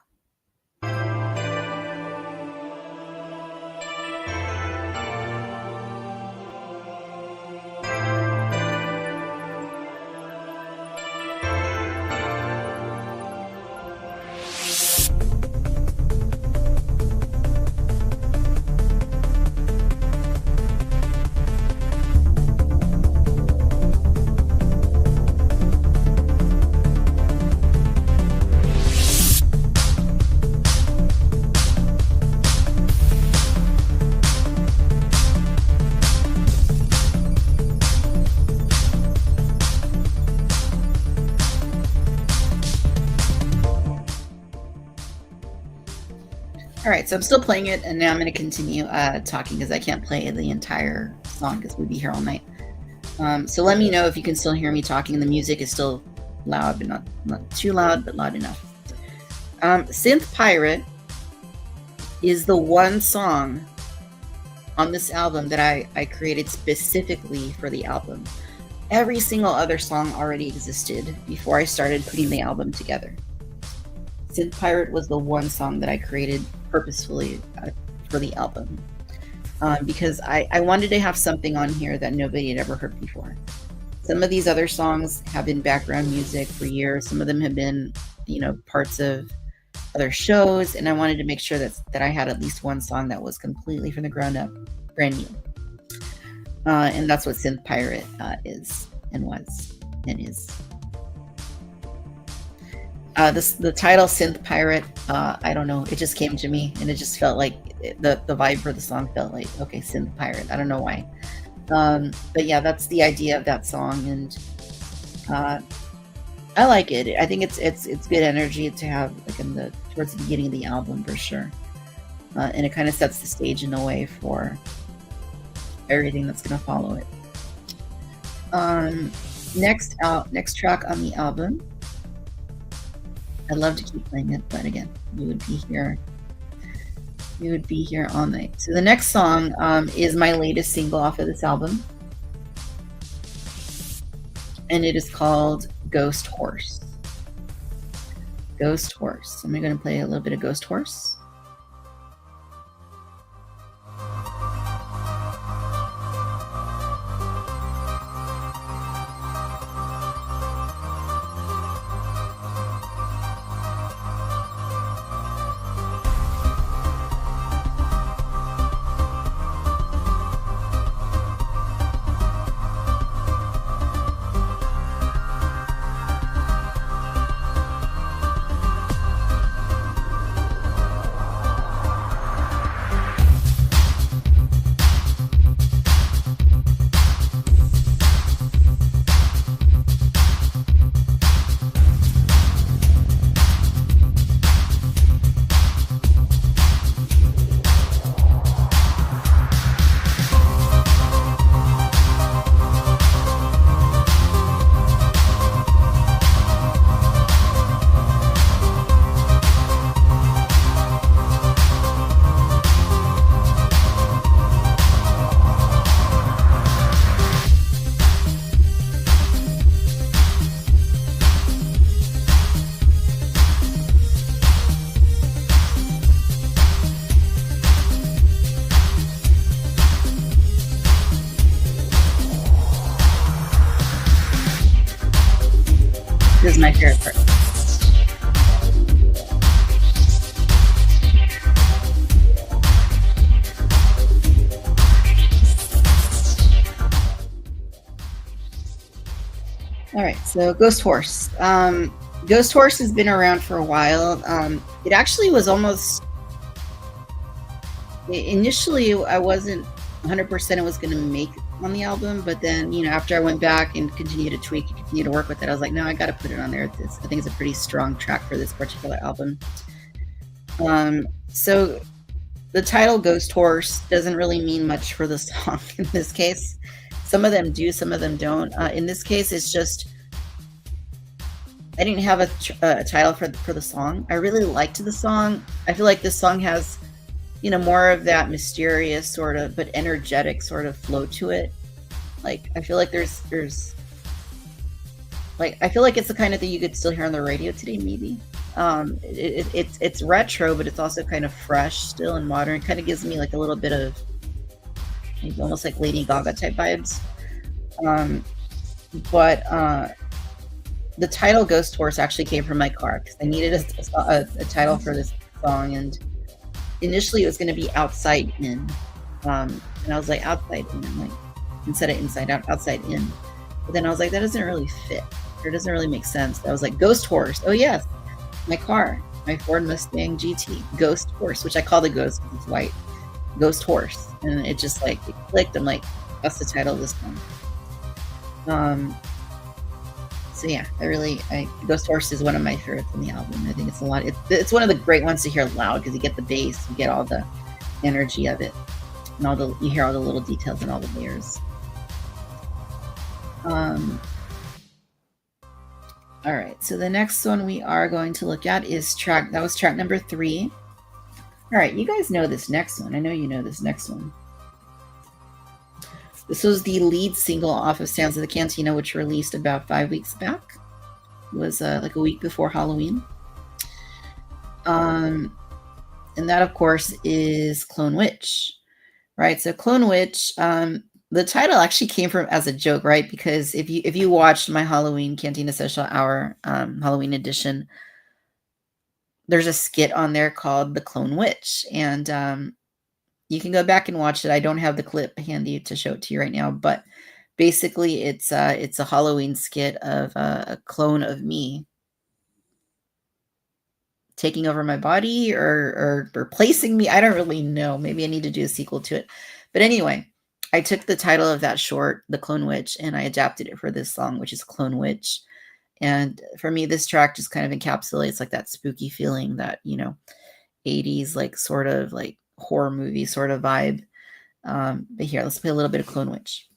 All right, so I'm still playing it, and now I'm going to continue talking because I can't play the entire song because we'd be here all night. So let me know if you can still hear me talking. The music is still loud, but not too loud, but loud enough. Synth Pirate is the one song on this album that I created specifically for the album. Every single other song already existed before I started putting the album together. Synth Pirate was the one song that I created purposefully for the album because I wanted to have something on here that nobody had ever heard before. Some of these other songs have been background music for years. Some of them have been, parts of other shows, and I wanted to make sure that I had at least one song that was completely from the ground up, brand new. And that's what Synth Pirate is and was and is. The title Synth Pirate, I don't know, it just came to me, and it just felt like the vibe for the song felt like, okay, Synth Pirate. I don't know why. But yeah, that's the idea of that song, and I like it. I think it's good energy to have like towards the beginning of the album for sure. And it kind of sets the stage in a way for everything that's going to follow it. Next track on the album. I'd love to keep playing it, but again, we would be here all night. So the next song is my latest single off of this album, and it is called Ghost Horse. Ghost Horse. I'm going to play a little bit of Ghost Horse. This is my favorite part. All right, so Ghost Horse. Ghost Horse has been around for a while. It actually was almost Initially, I wasn't 100% it was gonna make on the album, but then, after I went back and continued to tweak and continue to work with it, I was like, "No, I gotta put it on there." I think it's a pretty strong track for this particular album. So the title Ghost Horse doesn't really mean much for the song in this case. Some of them do, some of them don't. In this case, it's just I didn't have a title for the song. I really liked the song. I feel like this song has, more of that mysterious sort of, but energetic sort of flow to it. Like, I feel like there's like, I feel like it's the kind of thing you could still hear on the radio today, maybe. It's retro, but it's also kind of fresh still and modern. It kind of gives me like a little bit of almost like Lady Gaga type vibes. But the title Ghost Horse actually came from my car because I needed a title for this song, and initially it was going to be Outside In, and I was like, Outside In, like, instead of Inside Out, Outside In. But then I was like, that doesn't really fit, or it doesn't really make sense. I was like, Ghost Horse, oh yes, my car, my Ford Mustang GT, Ghost Horse, which I call the Ghost because it's white, Ghost Horse, and it just like it clicked. I'm like, that's the title of this one. So yeah, Ghost Horse is one of my favorites on the album. I think it's a lot. It's one of the great ones to hear loud because you get the bass, you get all the energy of it, and you hear all the little details and all the layers. All right, so the next one we are going to look at is track number 3. All right, you guys know this next one. I know you know this next one. This was the lead single off of Sounds of the Cantina, which released about 5 weeks back. It was like a week before Halloween. And that, of course, is Clone Witch, right? So Clone Witch, the title actually came from as a joke, right? Because if you watched my Halloween Cantina Social Hour Halloween edition, there's a skit on there called The Clone Witch, and you can go back and watch it. I don't have the clip handy to show it to you right now, but basically it's a Halloween skit of a clone of me taking over my body or replacing me. I don't really know. Maybe I need to do a sequel to it. But anyway, I took the title of that short, The Clone Witch, and I adapted it for this song, which is Clone Witch. And for me, this track just kind of encapsulates like that spooky feeling, that, 80s, like sort of like horror movie sort of vibe. But here, let's play a little bit of Clone Witch.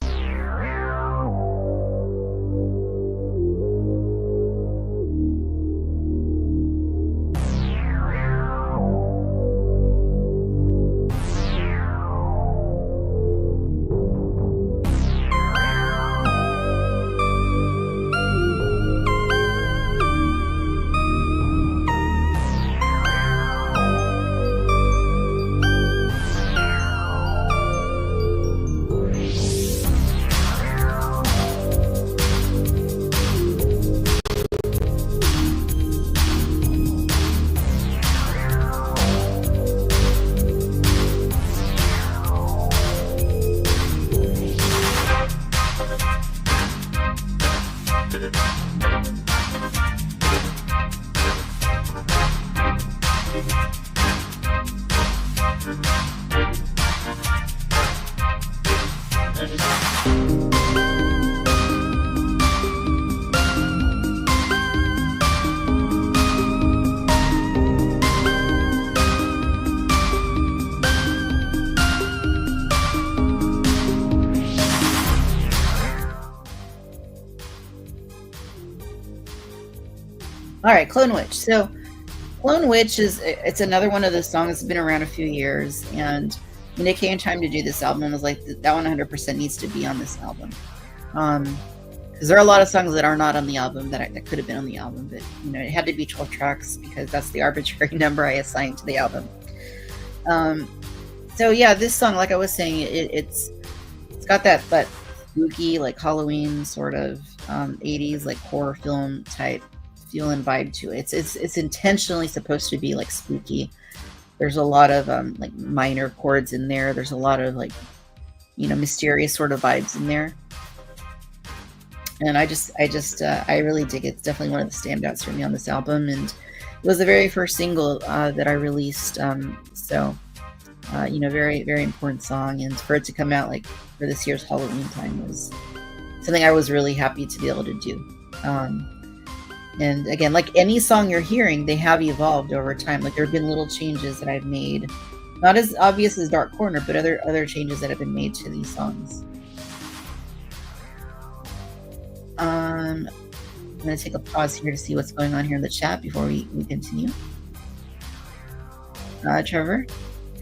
All right, Clone Witch. So Clone Witch it's another one of the songs that's been around a few years, and when it came time to do this album, I was like, that one 100% needs to be on this album. Because there are a lot of songs that are not on the album that could have been on the album, but it had to be 12 tracks because that's the arbitrary number I assigned to the album. So yeah, this song, like I was saying, it's got that spooky, like Halloween sort of 80s like horror film type feel and vibe to it. It's intentionally supposed to be like spooky. There's a lot of like minor chords in there. There's a lot of like mysterious sort of vibes in there. And I really dig it. It's definitely one of the standouts for me on this album, and it was the very first single that I released. So Very, very important song. And for it to come out like for this year's Halloween time was something I was really happy to be able to do. And again, like any song you're hearing, they have evolved over time. Like there have been little changes that I've made, not as obvious as Dark Corner, but other changes that have been made to these songs. I'm going to take a pause here to see what's going on here in the chat before we continue. Trevor,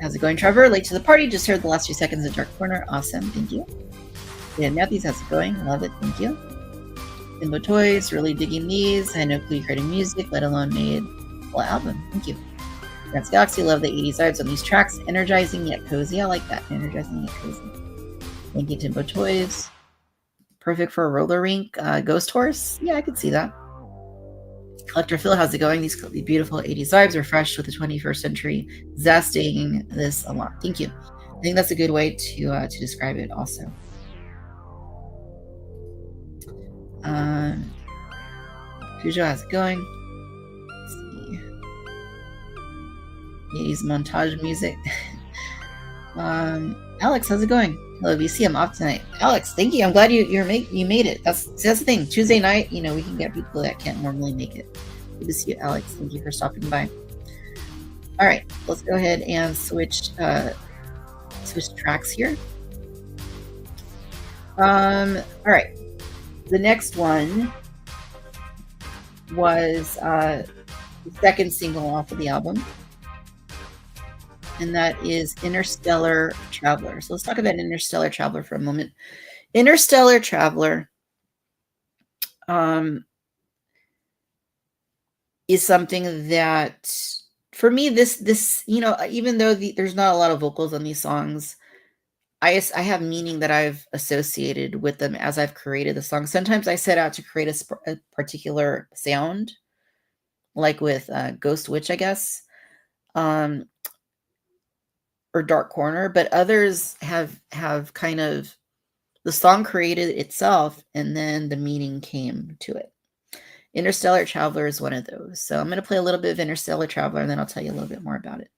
how's it going, Trevor? Late to the party, just heard the last few seconds of Dark Corner. Awesome, thank you. Yeah, Matthews, how's it going? Love it, thank you. Bimbo Toys, really digging these. I had no clue you created music, let alone made a full album. Thank you. That's Galaxy, love the 80s vibes on these tracks. Energizing yet cozy. I like that. Energizing yet cozy. Thank you, Timbo Toys. Perfect for a roller rink. Ghost Horse. Yeah, I could see that. Collector Phil, how's it going? These beautiful 80s vibes refreshed with the 21st century. Zesting this a lot. Thank you. I think that's a good way to describe it also. Cujo, how's it going? Let's see. 80s montage music. Alex, how's it going? Hello, VC. I'm off tonight. Alex, thank you. I'm glad you made it. That's the thing. Tuesday night, we can get people that can't normally make it. Good to see you, Alex. Thank you for stopping by. All right, let's go ahead and switch tracks here. All right. The next one was the second single off of the album, and that is Interstellar Traveler. So let's talk about Interstellar Traveler for a moment. Interstellar Traveler is something that, for me, this even though there's not a lot of vocals on these songs, I have meaning that I've associated with them as I've created the song. Sometimes I set out to create a particular sound, like with Ghost Witch, I guess, or Dark Corner, but others have kind of, the song created itself and then the meaning came to it. Interstellar Traveler is one of those. So I'm going to play a little bit of Interstellar Traveler and then I'll tell you a little bit more about it.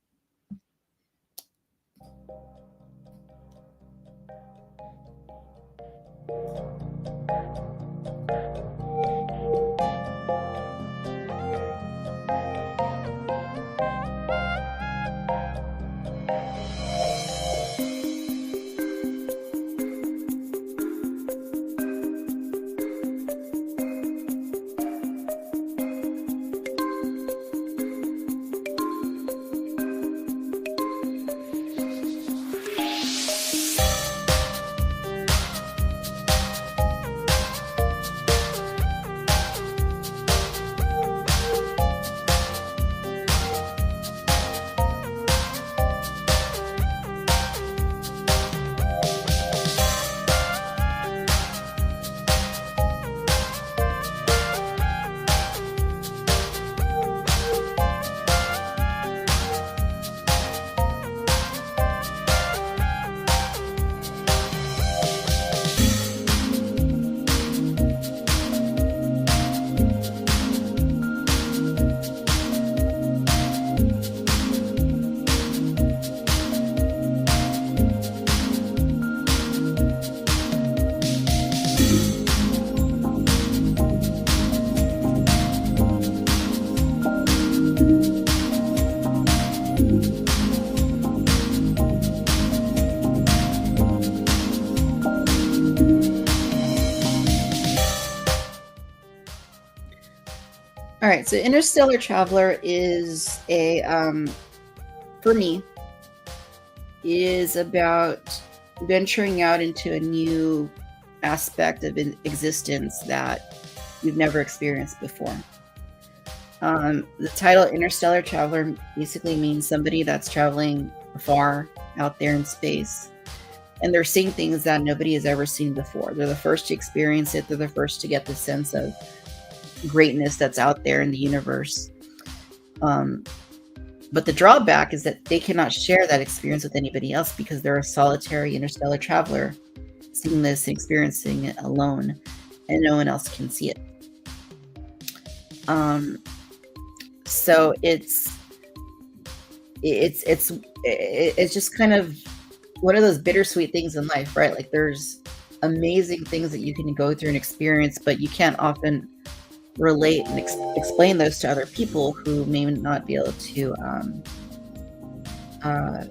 All right, so Interstellar Traveler is for me, is about venturing out into a new aspect of existence that you've never experienced before. The title Interstellar Traveler basically means somebody that's traveling far out there in space, and they're seeing things that nobody has ever seen before. They're the first to experience it. They're the first to get the sense of greatness that's out there in the universe. But the drawback is that they cannot share that experience with anybody else because they're a solitary interstellar traveler seeing this and experiencing it alone, and no one else can see it. So it's it's just kind of one of those bittersweet things in life, right? Like there's amazing things that you can go through and experience, but you can't often relate and explain those to other people who may not be able to uh,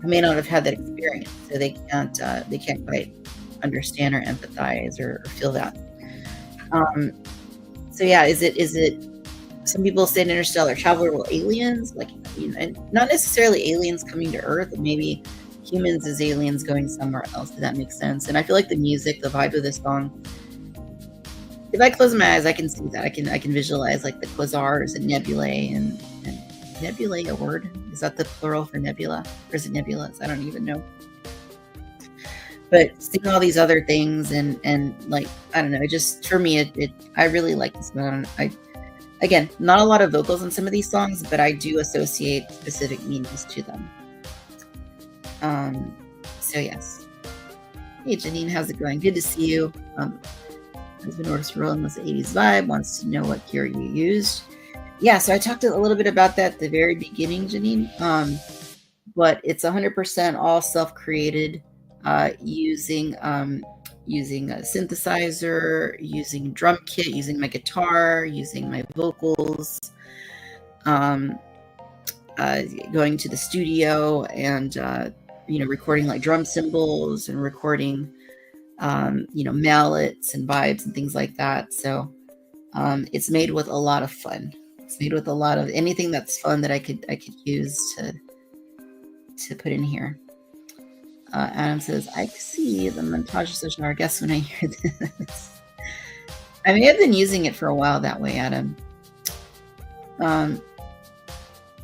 who may not have had that experience, so they can't quite understand or empathize or feel that. Um, so yeah, is it some people say interstellar travel, well, aliens, like, and not necessarily aliens coming to Earth, but maybe humans as aliens going somewhere else. Does that make sense? And I feel like the music, the vibe of this song, if I close my eyes, I can see that. I can visualize like the quasars and nebulae and nebulae a word? Is that the plural for nebula? Or is it nebulas? I don't even know. But seeing all these other things and like, I don't know, it just, for me, it I really like this song. Again, not a lot of vocals in some of these songs, but I do associate specific meanings to them. So yes. Hey Janine, how's it going? Good to see you. Husband works for rolling with the 80s vibe, wants to know what gear you used. Yeah, so I talked a little bit about that at the very beginning, Janine. But it's 100% all self-created, using using a synthesizer, using drum kit, using my guitar, using my vocals, going to the studio and recording like drum cymbals and recording mallets and vibes and things like that. So it's made with a lot of fun. It's made with a lot of anything that's fun that I could use to put in here. Adam says, I see the montage session. I guess when I hear this, I may have been using it for a while that way, Adam.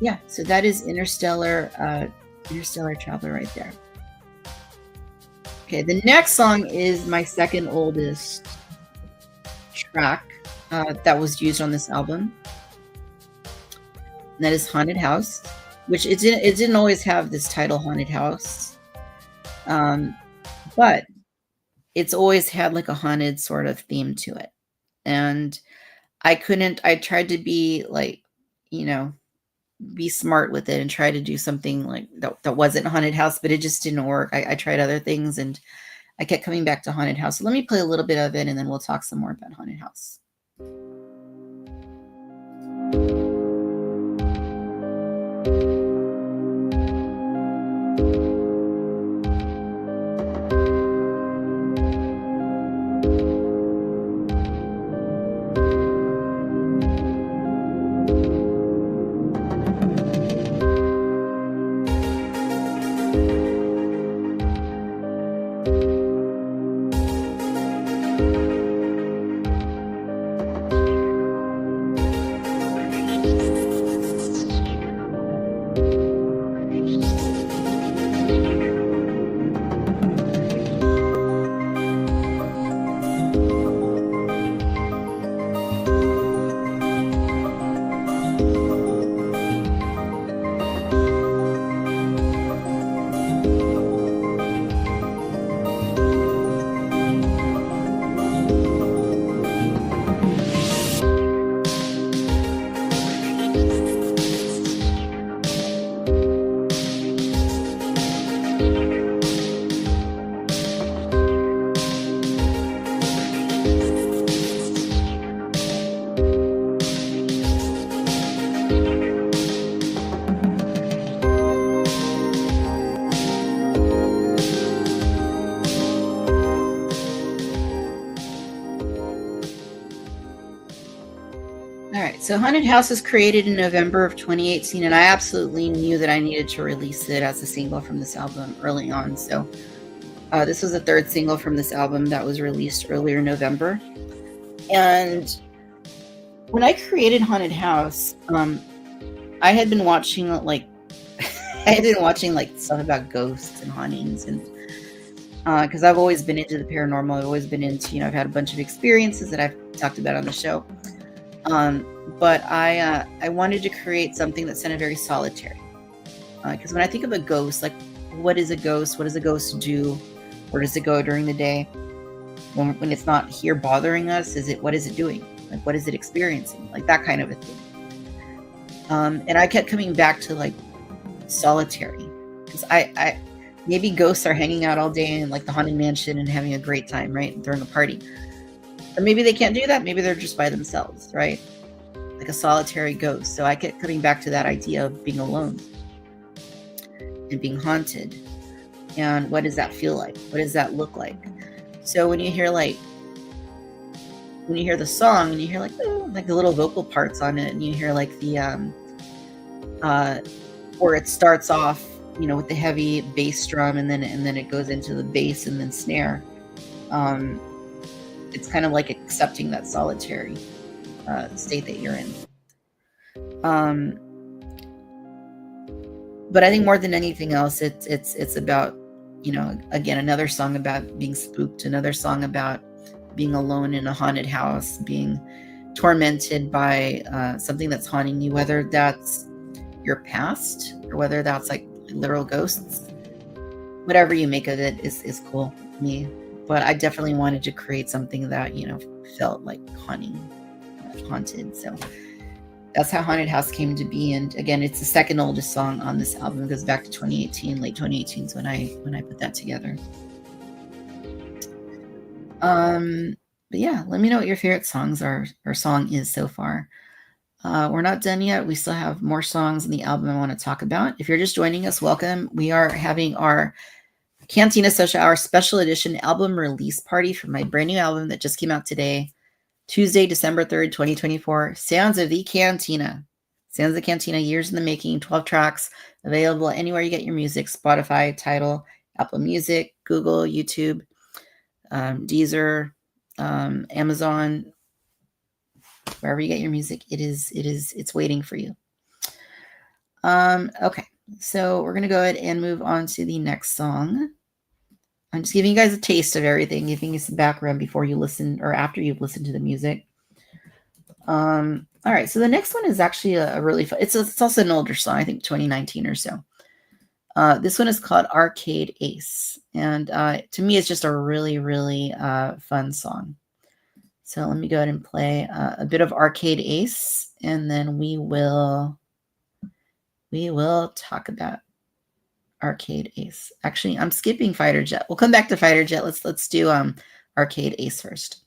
Yeah, so that is Interstellar Traveler right there. Okay, the next song is my second oldest track that was used on this album. And that is Haunted House, which it didn't always have this title, Haunted House. But it's always had like a haunted sort of theme to it. And I tried to be like, be smart with it and try to do something like that wasn't Haunted House, but it just didn't work. I tried other things and I kept coming back to Haunted House. So let me play a little bit of it and then we'll talk some more about Haunted House. So Haunted House was created in November of 2018, and I absolutely knew that I needed to release it as a single from this album early on. So this was the third single from this album that was released earlier in November. And when I created Haunted House, I had been watching like stuff about ghosts and hauntings, and because I've always been into the paranormal. I've always been into, I've had a bunch of experiences that I've talked about on the show. But I wanted to create something that sounded very solitary. Because when I think of a ghost, like, what is a ghost? What does a ghost do? Where does it go during the day? When it's not here bothering us, what is it doing? Like, what is it experiencing? Like that kind of a thing. And I kept coming back to like solitary. Because I maybe ghosts are hanging out all day in like the haunted mansion and having a great time, right? Throwing a party. Or maybe they can't do that. Maybe they're just by themselves, right? Like a solitary ghost. So I kept coming back to that idea of being alone and being haunted. And what does that feel like? What does that look like? So when you hear the song and you hear like the little vocal parts on it, and you hear like the where it starts off, with the heavy bass drum, and then it goes into the bass and then snare. It's kind of like accepting that solitary state that you're in. But I think more than anything else, it's about, again, another song about being spooked, another song about being alone in a haunted house, being tormented by something that's haunting you, whether that's your past or whether that's like literal ghosts. Whatever you make of it is cool with me. But I definitely wanted to create something that, felt like haunted. So that's how Haunted House came to be. And again, it's the second oldest song on this album. It goes back to 2018. Late 2018 is when I put that together. But yeah, let me know what your favorite songs are or song is so far. We're not done yet. We still have more songs in the album I want to talk about. If you're just joining us, welcome. We are having our Cantina Social Hour special edition album release party for my brand new album that just came out today, Tuesday, December 3rd, 2024. Sounds of the Cantina. Sounds of the Cantina, years in the making, 12 tracks, available anywhere you get your music, Spotify, Tidal, Apple Music, Google, YouTube, Deezer, Amazon, wherever you get your music, it's waiting for you. Okay, so we're gonna go ahead and move on to the next song. I'm just giving you guys a taste of everything, giving you some background before you listen or after you've listened to the music. All right, so the next one is actually a really fun. It's also an older song, I think 2019 or so. This one is called Arcade Ace, and to me, it's just a really, really fun song. So let me go ahead and play a bit of Arcade Ace, and then we will talk about Arcade Ace. Actually, I'm skipping Fighter Jet. We'll come back to Fighter Jet. Let's do Arcade Ace first.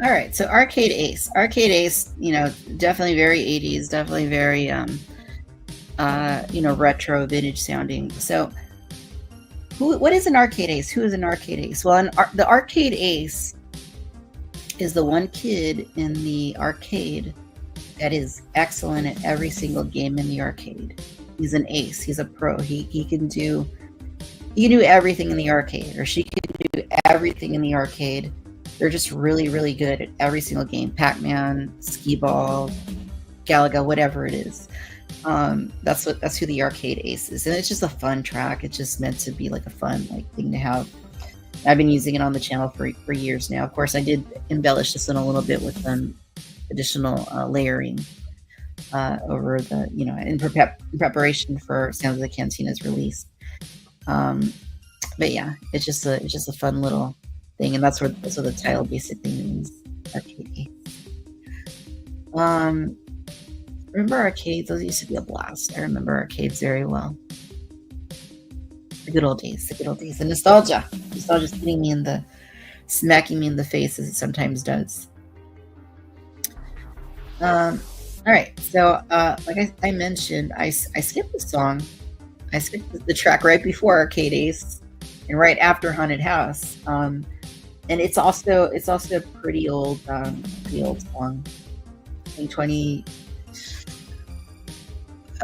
All right, so Arcade Ace. Arcade Ace, definitely very 80s, definitely very, retro, vintage sounding. So what is an Arcade Ace? Who is an Arcade Ace? Well, the Arcade Ace is the one kid in the arcade that is excellent at every single game in the arcade. He's an ace. He's a pro. He can do everything in the arcade, or she can do everything in the arcade. They're just really, really good at every single game. Pac-Man, Skee-Ball, Galaga, whatever it is. That's who the Arcade Ace is. And it's just a fun track. It's just meant to be like a fun thing to have. I've been using it on the channel for years now. Of course, I did embellish this one a little bit with additional layering over the, in preparation for Sounds of the Cantina's release. But yeah, it's just a fun little thing, and that's what the title basically means. Arcade Ace. Um, remember arcades? Those used to be a blast. I remember arcades very well. The good old days, the good old days. The nostalgia. Nostalgia's smacking me in the face as it sometimes does. All right, so like I mentioned, I skipped the song. I skipped the track right before Arcade Ace and right after Haunted House. And it's also a pretty old song. I think I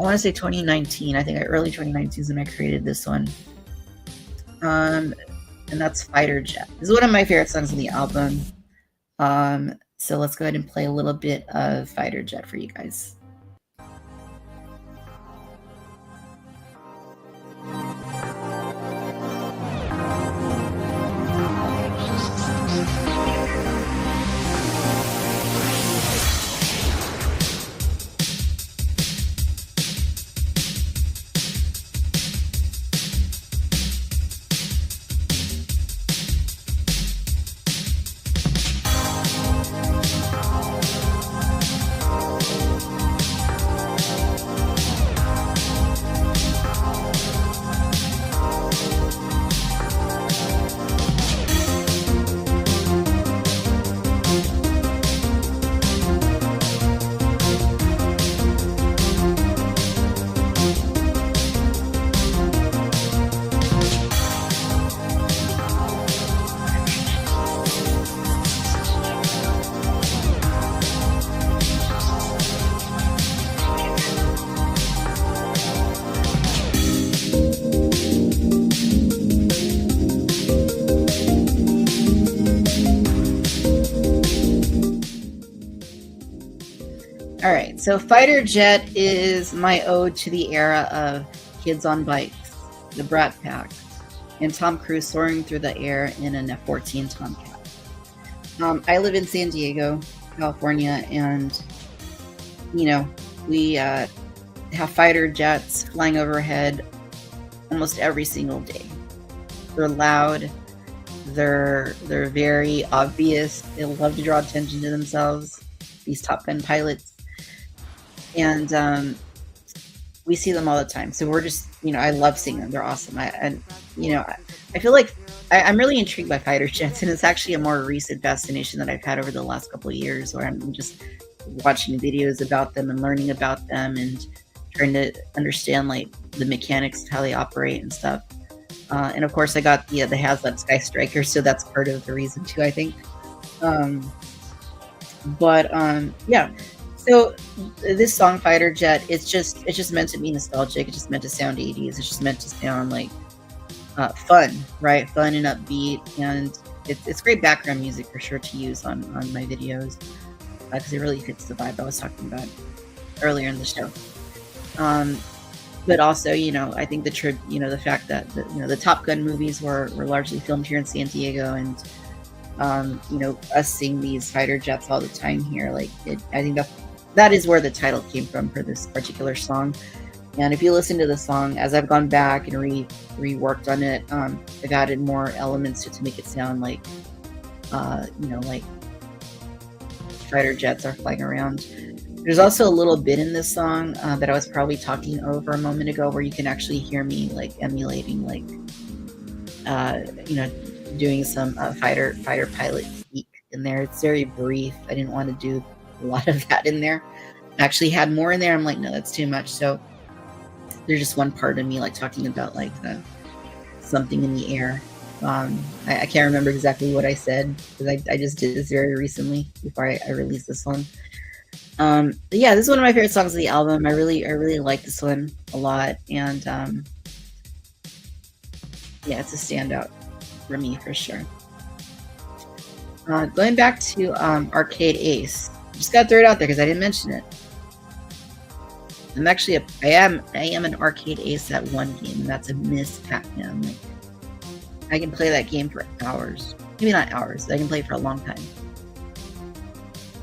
want to say 2019. I think early 2019 is when I created this one. And that's Fighter Jet. This is one of my favorite songs on the album. So let's go ahead and play a little bit of Fighter Jet for you guys. All right, so Fighter Jet is my ode to the era of kids on bikes, the Brat Pack, and Tom Cruise soaring through the air in an F-14 Tomcat. I live in San Diego, California, and we have fighter jets flying overhead almost every single day. They're loud. They're very obvious. They love to draw attention to themselves. These Top Gun pilots. And we see them all the time. So we're just, I love seeing them. They're awesome. I feel like I'm really intrigued by fighter jets, and it's actually a more recent fascination that I've had over the last couple of years, where I'm just watching videos about them and learning about them and trying to understand like the mechanics of how they operate and stuff. And of course, I got the Hazlet Sky Striker, so that's part of the reason too, I think. Yeah. So this song, Fighter Jet, it's just meant to be nostalgic. It's just meant to sound 80s. It's just meant to sound like fun, right? Fun and upbeat, and it's great background music for sure to use on my videos because it really fits the vibe I was talking about earlier in the show. But also, I think the fact that the Top Gun movies were largely filmed here in San Diego, and us seeing these fighter jets all the time here, I think that is where the title came from for this particular song. And if you listen to the song, as I've gone back and reworked on it, I've added more elements to make it sound like, like fighter jets are flying around. There's also a little bit in this song that I was probably talking over a moment ago, where you can actually hear me like emulating, doing some fighter pilot speak in there. It's very brief. I didn't want to do a lot of that in there. I actually had more in there. I'm like, no, that's too much. So there's just one part of me like talking about like something in the air. I can't remember exactly what I said because I just did this very recently before I released this one. But yeah, this is one of my favorite songs of the album. I really like this one a lot, and yeah, it's a standout for me for sure. Going back to Arcade Ace, just gotta throw it out there because I didn't mention it. I am an Arcade Ace at one game, and that's a Miss Pac-Man. Like, I can play that game for hours. Maybe not hours. I can play for a long time.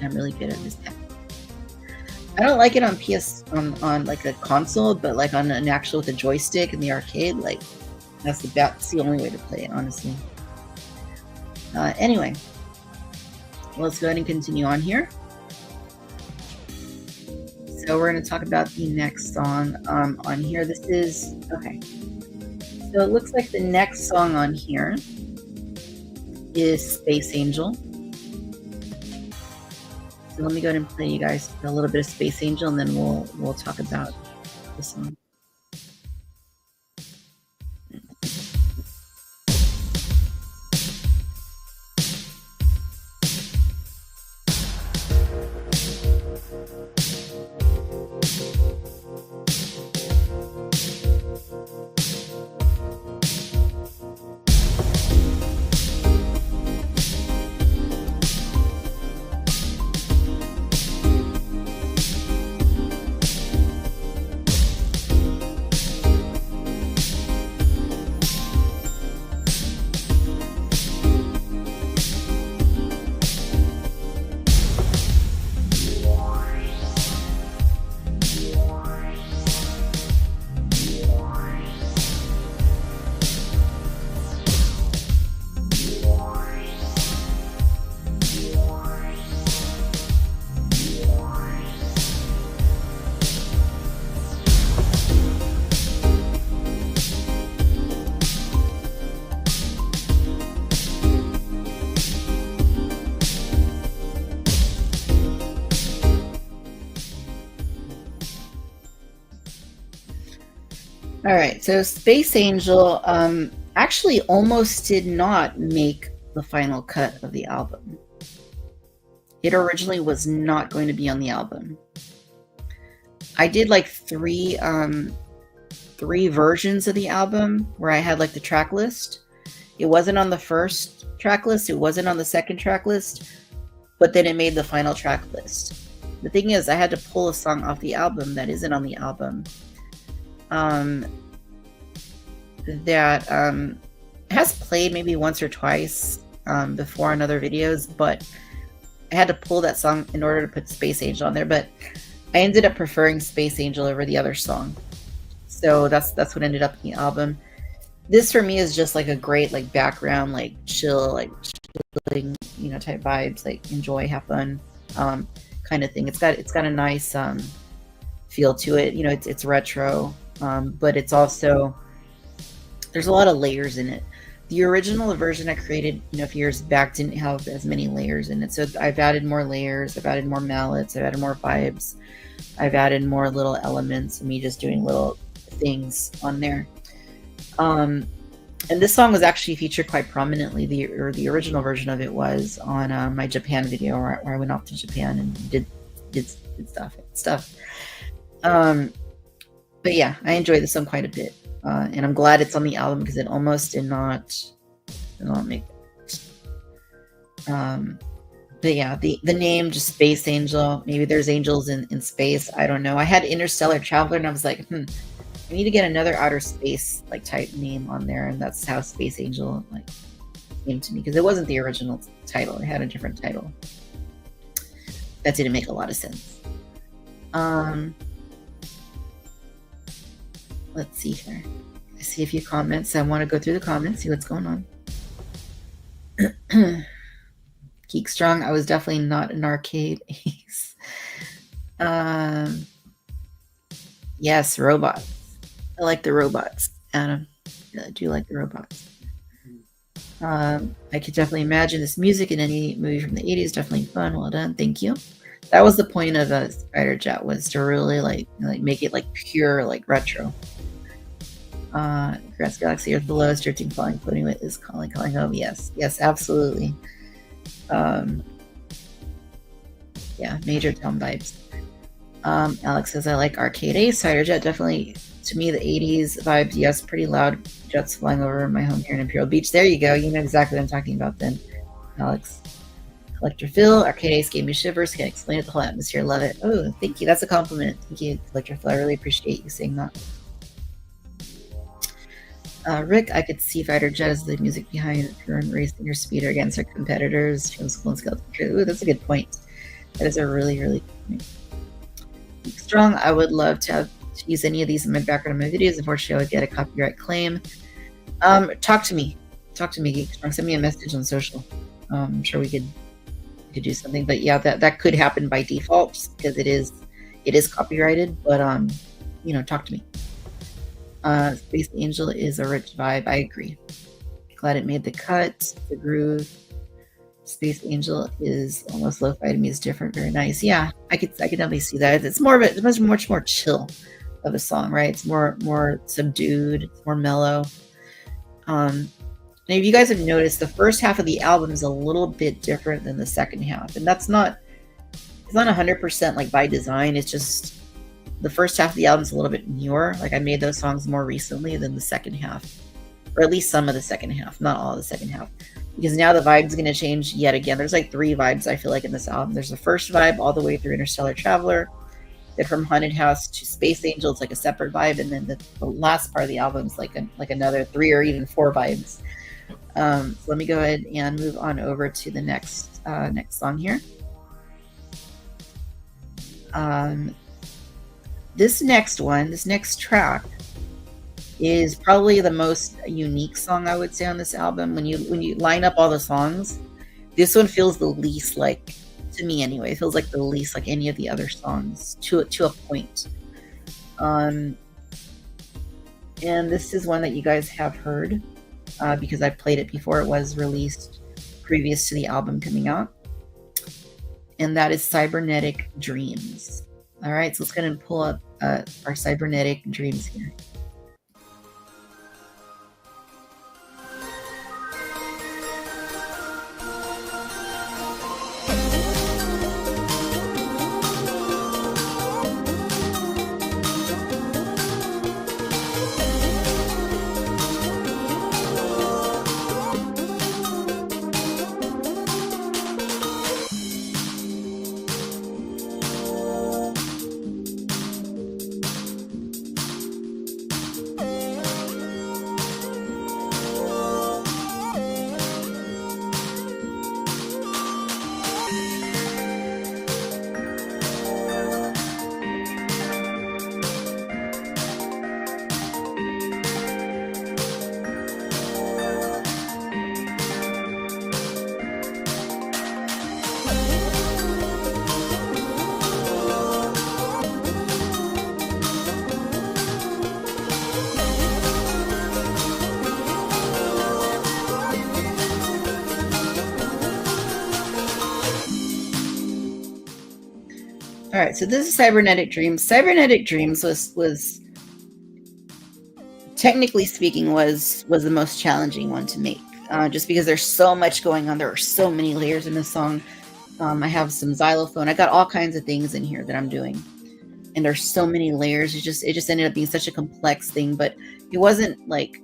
I'm really good at Miss Pac-Man. I don't like it on on like a console, but like on an actual with a joystick in the arcade, like that's the only way to play it, honestly. Anyway, let's go ahead and continue on here. So we're going to talk about the next song on here. This is, okay. So it looks like the next song on here is Space Angel. So let me go ahead and play you guys a little bit of Space Angel, and then we'll talk about the song. All right, so Space Angel actually almost did not make the final cut of the album. It originally was not going to be on the album. I did like three versions of the album where I had like the track list. It wasn't on the first track list, it wasn't on the second track list, but then it made the final track list. The thing is, I had to pull a song off the album that isn't on the album. That has played maybe once or twice before on other videos, but I had to pull that song in order to put Space Angel on there. But I ended up preferring Space Angel over the other song, so that's what ended up in the album. This for me is just like a great like background, like chill, like chilling, you know, type vibes, like enjoy, have fun, kind of thing. It's got a nice feel to it. You know, it's retro, but it's also, there's a lot of layers in it. The original version I created, you know, a few years back didn't have as many layers in it. So I've added more layers, I've added more mallets, I've added more vibes, I've added more little elements of me just doing little things on there. And this song was actually featured quite prominently. The original version of it was on my Japan video where I went off to Japan and did stuff. But yeah, I enjoyed this song quite a bit. And I'm glad it's on the album because it almost did not make it. But yeah, the name, just Space Angel, maybe there's angels in space, I don't know. I had Interstellar Traveler and I was like, I need to get another outer space like type name on there, and that's how Space Angel like came to me, because it wasn't the original title, it had a different title. That didn't make a lot of sense. Let's see here. I see a few comments. I want to go through the comments, see what's going on. Geek Strong, I was definitely not an arcade ace. Yes, robots. I like the robots, Adam. I do like the robots. I could definitely imagine this music in any movie from the 80s. Definitely fun. Well done. Thank you. That was the point of a Spider Jet, was to really like make it like pure, like retro. Grass Galaxy Earth Below is drifting, falling, floating with is calling home. Yes, absolutely. Yeah, major town vibes. Alex says, I like Arcade Ace. Spider Jet, definitely, to me, the 80s vibes. Yes, pretty loud jets flying over my home here in Imperial Beach. There you go. You know exactly what I'm talking about then, Alex. Collector Phil, Arcade Ace gave me shivers. Can explain it, the whole atmosphere. Love it. Oh, thank you. That's a compliment. Thank you, Collector Phil. I really appreciate you saying that. Rick, I could see Fighter Jet as the music behind her racing her speeder against her competitors from School and Skeleton Crew. Ooh, that's a good point. That is a really, really good point. Strong, I would love to use any of these in my background of my videos. Unfortunately, I would get a copyright claim. Talk to me, Geek Strong. Send me a message on social. I'm sure we could do something, but yeah, that could happen by default just because it is copyrighted. But talk to me. Space Angel is a rich vibe. I agree. Glad it made the cut. The groove. Space Angel is almost lo-fi to me. Is different. Very nice. Yeah, I could definitely see that. It's more of a, it's much more chill of a song, right? It's more subdued. It's more mellow. And if you guys have noticed, the first half of the album is a little bit different than the second half, and it's not 100% like by design. It's just the first half of the album is a little bit newer. Like I made those songs more recently than the second half, or at least some of the second half, not all of the second half, because now the vibe's going to change yet again. There's like three vibes I feel like in this album. There's the first vibe all the way through Interstellar Traveler. Then from Haunted House to Space Angel, it's like a separate vibe, and then the last part of the album is like another three or even four vibes. So let me go ahead and move on over to the next song here. This next track is probably the most unique song I would say on this album. When you line up all the songs, this one feels the least like, to me anyway, it feels like the least like any of the other songs to a point. And this is one that you guys have heard because I played it before it was released, previous to the album coming out. And that is Cybernetic Dreams. All right, so let's go ahead and pull up our Cybernetic Dreams here. All right, so this is Cybernetic Dreams. Cybernetic Dreams was technically speaking was the most challenging one to make, just because there's so much going on. There are so many layers in this song. I have some xylophone. I got all kinds of things in here that I'm doing, and there's so many layers. It just ended up being such a complex thing, but it wasn't like,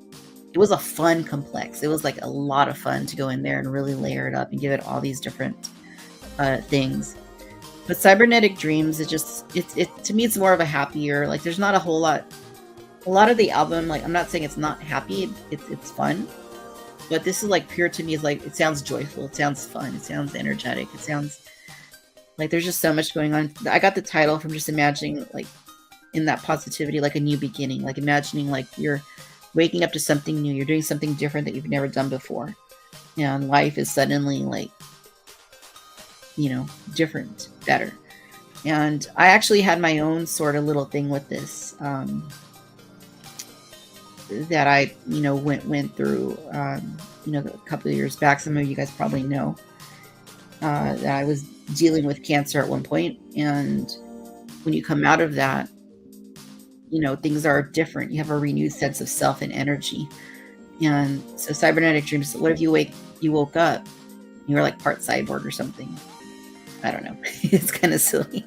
it was a fun complex. It was like a lot of fun to go in there and really layer it up and give it all these different things. But Cybernetic Dreams, it to me, it's more of a happier, like there's not a whole lot. A lot of the album, like I'm not saying it's not happy, it's fun. But this is like pure to me, is like, it sounds joyful, it sounds fun, it sounds energetic, it sounds like there's just so much going on. I got the title from just imagining like in that positivity, like a new beginning, like imagining like you're waking up to something new, you're doing something different that you've never done before. And life is suddenly like, different, better. And I actually had my own sort of little thing with this that I, went through, a couple of years back. Some of you guys probably know that I was dealing with cancer at one point. And when you come out of that, things are different. You have a renewed sense of self and energy. And so Cybernetic Dreams, what if you woke up, you were like part cyborg or something? I don't know. It's kind of silly,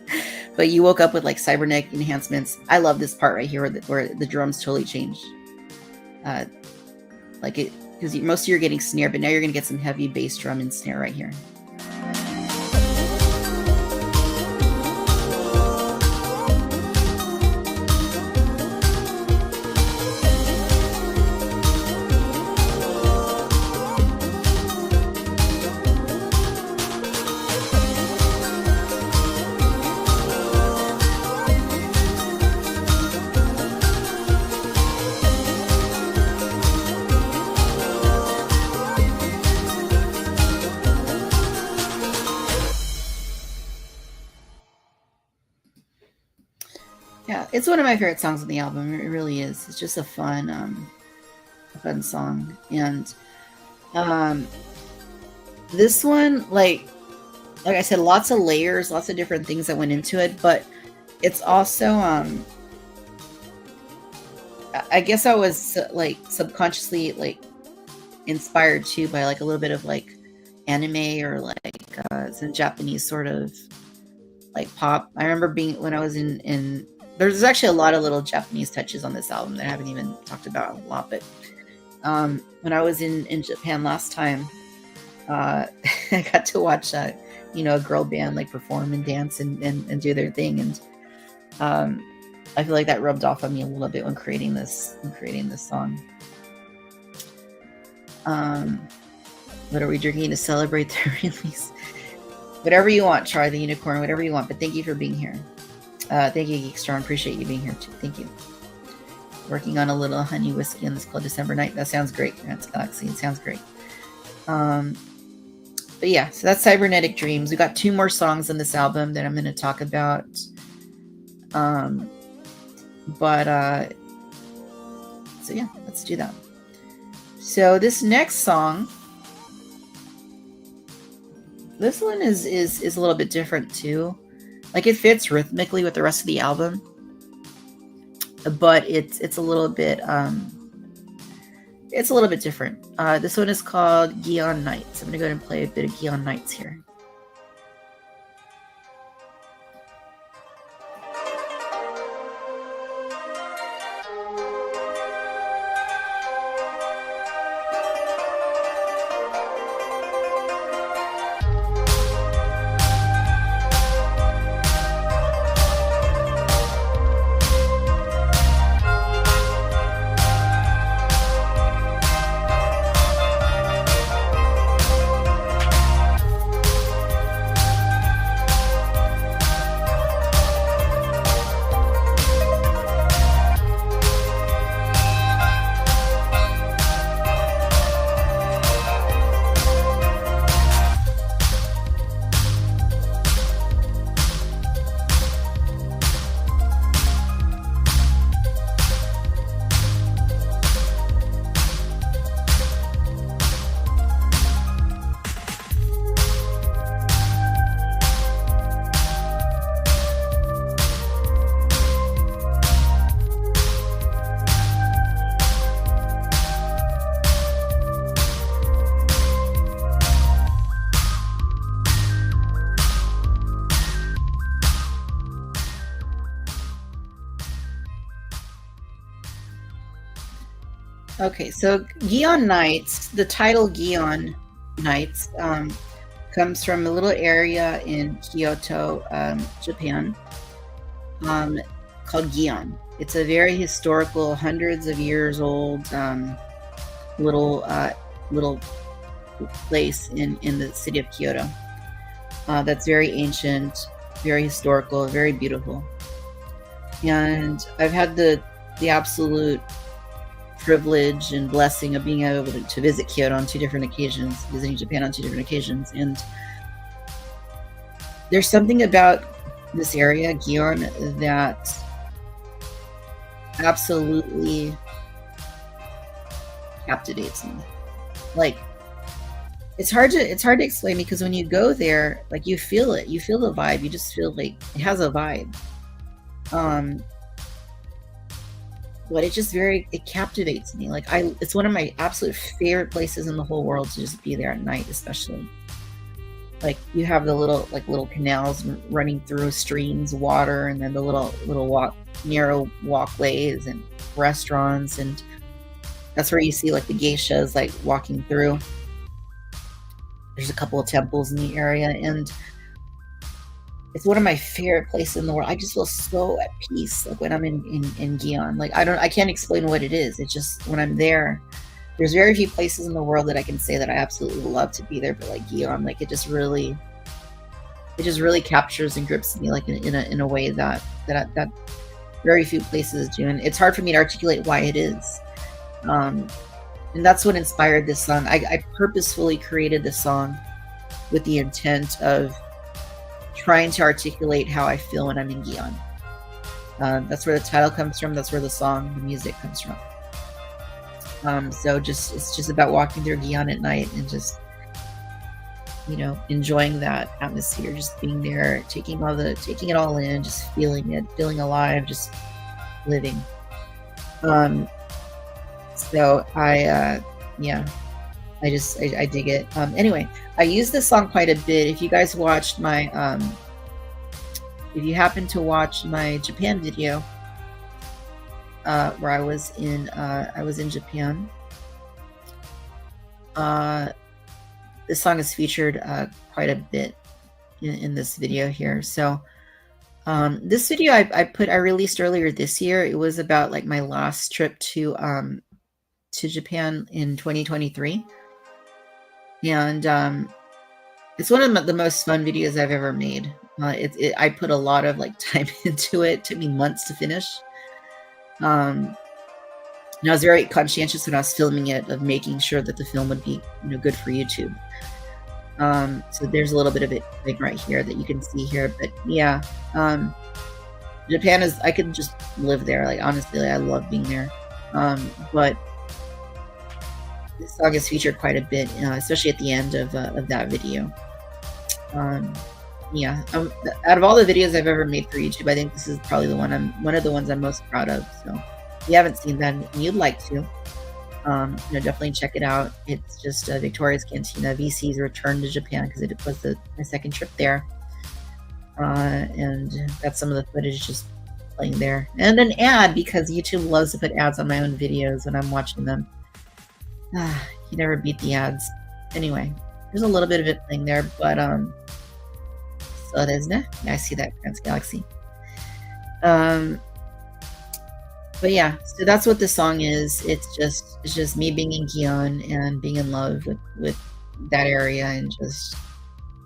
but you woke up with like cybernetic enhancements. I love this part right here where the drums totally change. Like it, because most of you are getting snare, but now you're going to get some heavy bass drum and snare right here. Yeah, it's one of my favorite songs on the album. It really is. It's just a fun song. And um, this one, like I said, lots of layers, lots of different things that went into it. But it's also, I guess I was like subconsciously like inspired too by like a little bit of like anime or like some Japanese sort of like pop. I remember being when I was in there's actually a lot of little Japanese touches on this album that I haven't even talked about a lot, but when I was in Japan last time, I got to watch a girl band like perform and dance and do their thing, and I feel like that rubbed off on me a little bit when creating this song. What are we drinking to celebrate the release? Whatever you want, Char the Unicorn, whatever you want. But thank you for being here. Thank you, Geekstorm. Appreciate you being here too. Thank you. Working on a little honey whiskey on this called December Night. That sounds great, Grant's Galaxy. It sounds great. But yeah, so that's Cybernetic Dreams. We got 2 more songs on this album that I'm going to talk about. So yeah, let's do that. So this next song, this one is a little bit different too. Like it fits rhythmically with the rest of the album, but it's a little bit different. This one is called Gion Nights. I'm gonna go ahead and play a bit of Gion Nights here. Okay, so Gion Nights, the title Gion Nights, comes from a little area in Kyoto, Japan, called Gion. It's a very historical, hundreds of years old little place in the city of Kyoto. That's very ancient, very historical, very beautiful. And I've had the absolute privilege and blessing of being able to visit Kyoto on 2 different occasions, visiting Japan on 2 different occasions. And there's something about this area, Gion, that absolutely captivates me. Like, it's hard to explain, because when you go there, like, you feel it, you feel the vibe, you just feel like it has a vibe. But it captivates me. Like, it's one of my absolute favorite places in the whole world to just be there at night, especially. Like, you have the little canals running through streams, water, and then the little narrow walkways and restaurants, and that's where you see like the geishas like walking through. There's a couple of temples in the area, and it's one of my favorite places in the world. I just feel so at peace, like when I'm in Gion. Like, I can't explain what it is. It's just when I'm there, there's very few places in the world that I can say that I absolutely love to be there. But like Gion, like it just really captures and grips me, like in a way that very few places do. And it's hard for me to articulate why it is. And that's what inspired this song. I purposefully created this song with the intent of trying to articulate how I feel when I'm in Gion. That's where the title comes from. That's where the music comes from. So it's just about walking through Guyana at night and just, enjoying that atmosphere, just being there, taking it all in, just feeling it, feeling alive, just living. So yeah, I dig it. Anyway, I use this song quite a bit. If you guys watched if you happen to watch my Japan video, where I was in Japan, this song is featured quite a bit in this video here. So this video I released earlier this year. It was about like my last trip to Japan in 2023, and it's one of the most fun videos I've ever made. I put a lot of like time into it. It took me months to finish. And I was very conscientious when I was filming it of making sure that the film would be, good for YouTube. So there's a little bit of it like right here that you can see here. But yeah, Japan I could just live there. Like honestly, like, I love being there. But this song is featured quite a bit, especially at the end of that video. Yeah, out of all the videos I've ever made for YouTube, I think this is probably one of the ones I'm most proud of. So if you haven't seen that and you'd like to, definitely check it out. It's just Victoria's Cantina, VC's return to Japan, because it was my second trip there. And got some of the footage just playing there. And an ad, because YouTube loves to put ads on my own videos when I'm watching them. You never beat the ads. Anyway, there's a little bit of it playing there, but so it is. Yeah, I see that Trans Galaxy. But yeah, so that's what the song is. It's just me being in Gion and being in love with that area and just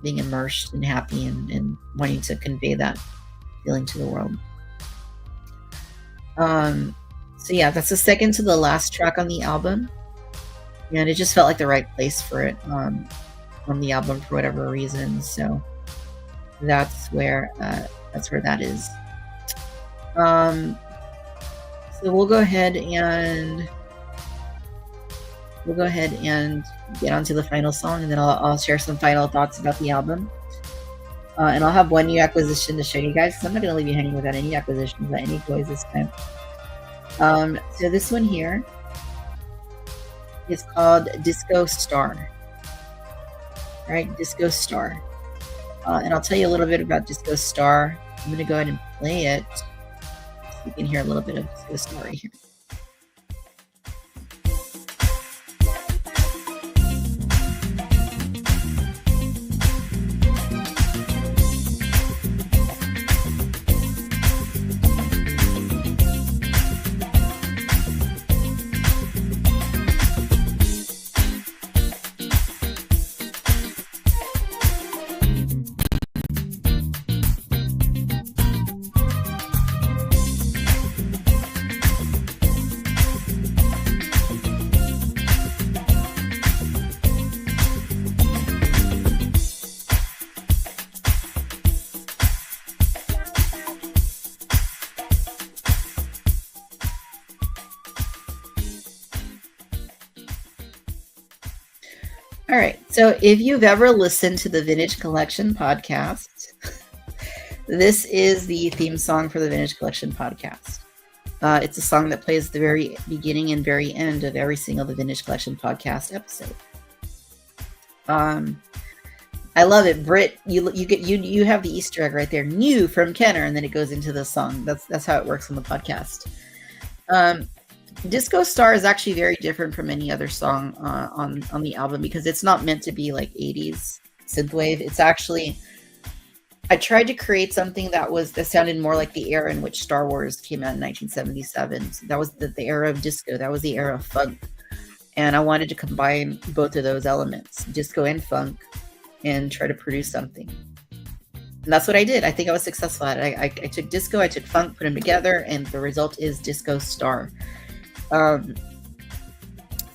being immersed and happy and wanting to convey that feeling to the world. So yeah, that's the second to the last track on the album, and it just felt like the right place for it on the album for whatever reason. So that's where that is. So we'll go ahead and get on to the final song, and then I'll share some final thoughts about the album. And I'll have one new acquisition to show you guys, because I'm not going to leave you hanging without any acquisitions, without any toys this time. So this one here is called Disco Star. All right, Disco Star. And I'll tell you a little bit about Disco Star. I'm going to go ahead and play it so you can hear a little bit of Disco Star right here. All right. So if you've ever listened to the Vintage Collection podcast, this is the theme song for the Vintage Collection podcast. It's a song that plays at the very beginning and very end of every single The Vintage Collection podcast episode. I love it. Britt, you have the Easter egg right there, new from Kenner, and then it goes into the song. That's how it works on the podcast. Disco Star is actually very different from any other song on the album, because it's not meant to be like 80s synthwave. It's actually, I tried to create something that sounded more like the era in which Star Wars came out in 1977. So that was the era of disco. That was the era of funk. And I wanted to combine both of those elements, disco and funk, and try to produce something. And that's what I did. I think I was successful at it. I took disco, I took funk, put them together, and the result is Disco Star. So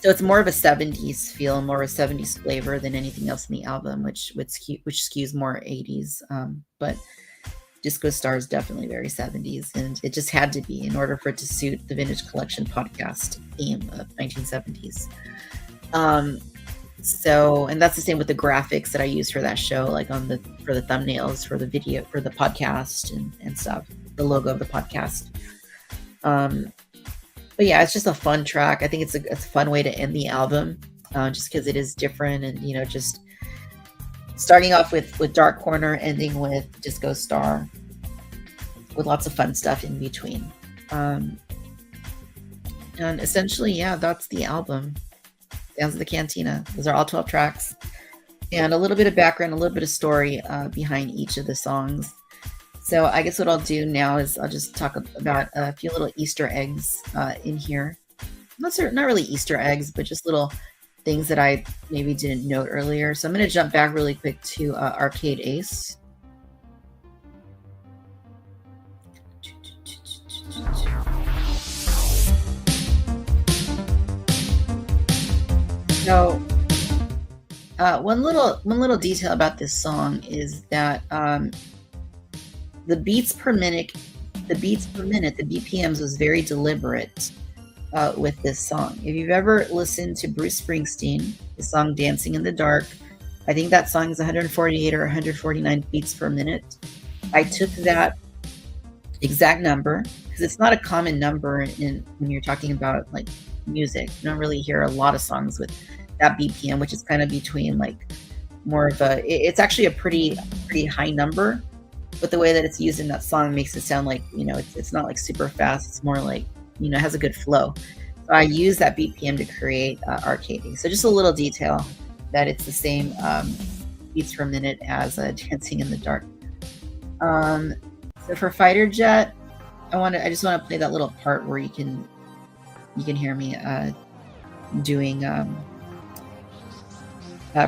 it's more of a 70s feel, more of a 70s flavor than anything else in the album, which skews more 80s. But Disco Star is definitely very 70s, and it just had to be in order for it to suit the Vintage Collection podcast theme of 1970s. So, and that's the same with the graphics that I use for that show, like for the thumbnails, for the video, for the podcast and stuff, the logo of the podcast. But yeah, it's just a fun track. I think it's a fun way to end the album, just because it is different, and just starting off with Dark Corner, ending with Disco Star, with lots of fun stuff in between. And essentially, yeah, that's the album. Sounds of the Cantina. Those are all 12 tracks, and a little bit of background, a little bit of story behind each of the songs. So I guess what I'll do now is I'll just talk about a few little Easter eggs in here. Not really Easter eggs, but just little things that I maybe didn't note earlier. So I'm going to jump back really quick to Arcade Ace. So one little detail about this song is that the beats per minute, the BPMs was very deliberate with this song. If you've ever listened to Bruce Springsteen, the song Dancing in the Dark, I think that song is 148 or 149 beats per minute. I took that exact number because it's not a common number when you're talking about like music. You don't really hear a lot of songs with that BPM, which is kind of between like more of it's actually a pretty high number, but the way that it's used in that song makes it sound like, it's not like super fast. It's more like, it has a good flow. So I use that BPM to create arcading. So just a little detail that it's the same beats per minute as Dancing in the Dark. So for Fighter Jet, I just want to play that little part where you can hear me doing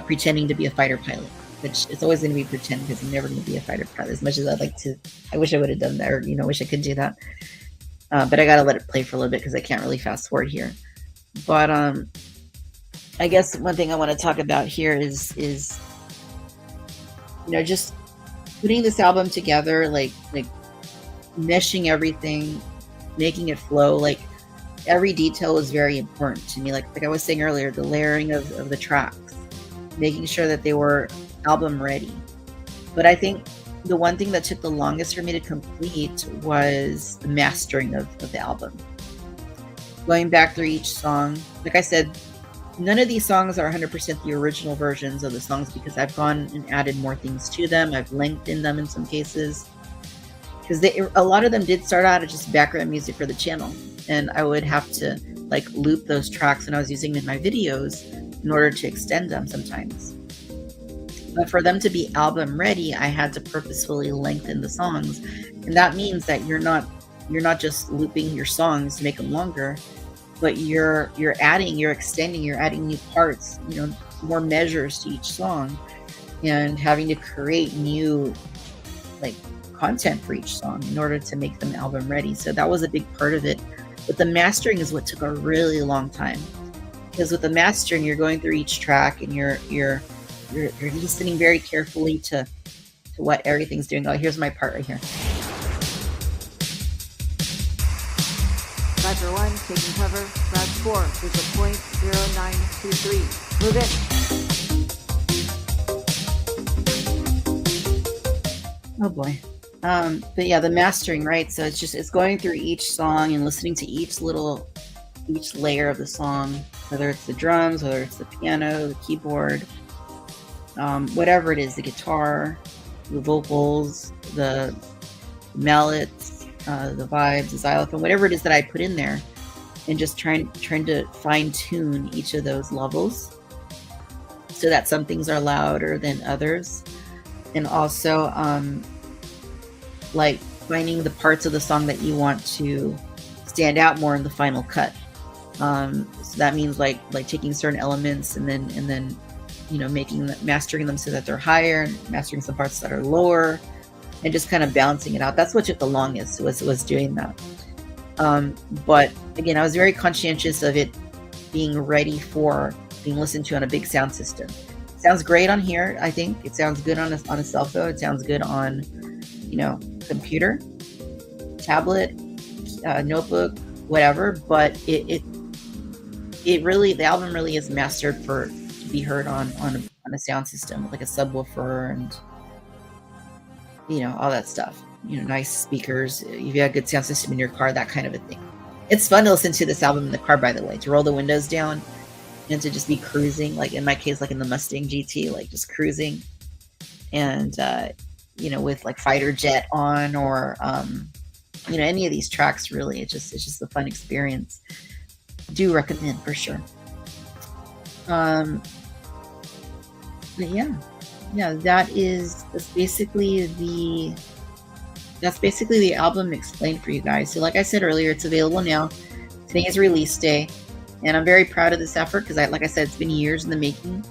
pretending to be a fighter pilot, which it's always going to be pretend because I'm never going to be a fighter pilot. As much as I'd like to, I wish I would have done that, or wish I could do that. But I got to let it play for a little bit because I can't really fast forward here. But I guess one thing I want to talk about here is just putting this album together, like meshing everything, making it flow. Like every detail was very important to me. Like I was saying earlier, the layering of the tracks, making sure that they were album ready. But I think the one thing that took the longest for me to complete was the mastering of the album. Going back through each song, like I said, none of these songs are 100% the original versions of the songs because I've gone and added more things to them. I've lengthened them in some cases because a lot of them did start out as just background music for the channel, and I would have to like loop those tracks when I was using them in my videos in order to extend them sometimes. But for them to be album ready, I had to purposefully lengthen the songs, and that means that you're not just looping your songs to make them longer, but you're adding, you're extending, you're adding new parts, more measures to each song, and having to create new like content for each song in order to make them album ready. So that was a big part of it. But the mastering is what took a really long time, because with the mastering, you're going through each track and you're listening very carefully to what everything's doing. Oh, here's my part right here. Viper 1, taking cover. Route 4, there's a point 0923. Move in. Oh boy. But yeah, the mastering, right? So it's going through each song and listening to each layer of the song, whether it's the drums, whether it's the piano, the keyboard, whatever it is, the guitar, the vocals, the mallets, the vibes, the xylophone, whatever it is that I put in there, and just trying to fine tune each of those levels so that some things are louder than others, and also like finding the parts of the song that you want to stand out more in the final cut. So that means like taking certain elements and then mastering them so that they're higher, and mastering some parts that are lower, and just kind of balancing it out. That's what took the longest, was doing that. But again, I was very conscientious of it being ready for being listened to on a big sound system. It sounds great on here. I think it sounds good on a cell phone. It sounds good on computer, tablet, notebook, whatever. But it really, the album really is mastered to be heard on a sound system, like a subwoofer and all that stuff. Nice speakers. If you have a good sound system in your car, that kind of a thing. It's fun to listen to this album in the car, by the way, to roll the windows down and to just be cruising, like in my case, like in the Mustang GT, like just cruising, and with like Fighter Jet on, or any of these tracks. Really, it's just a fun experience. Do recommend for sure. But yeah, that's basically the album explained for you guys. So like I said earlier, it's available now. Today is release day, and I'm very proud of this effort because, like I said, it's been years in the making.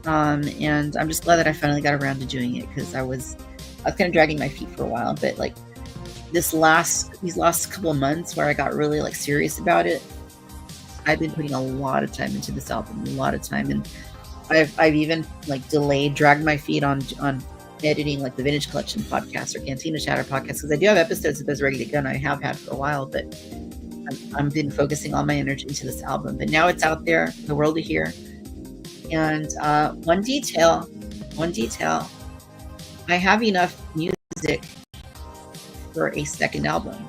And I'm just glad that I finally got around to doing it, because I was kind of dragging my feet for a while. But like these last couple of months where I got really like serious about it, I've been putting a lot of time into this album, and I've even like dragged my feet on editing like the Vintage Collection podcast or Cantina Chatter podcast, because I do have episodes of those ready to go, and I have had for a while, but I've been focusing all my energy into this album. But now it's out there, the world to hear. And one detail, I have enough music for a second album.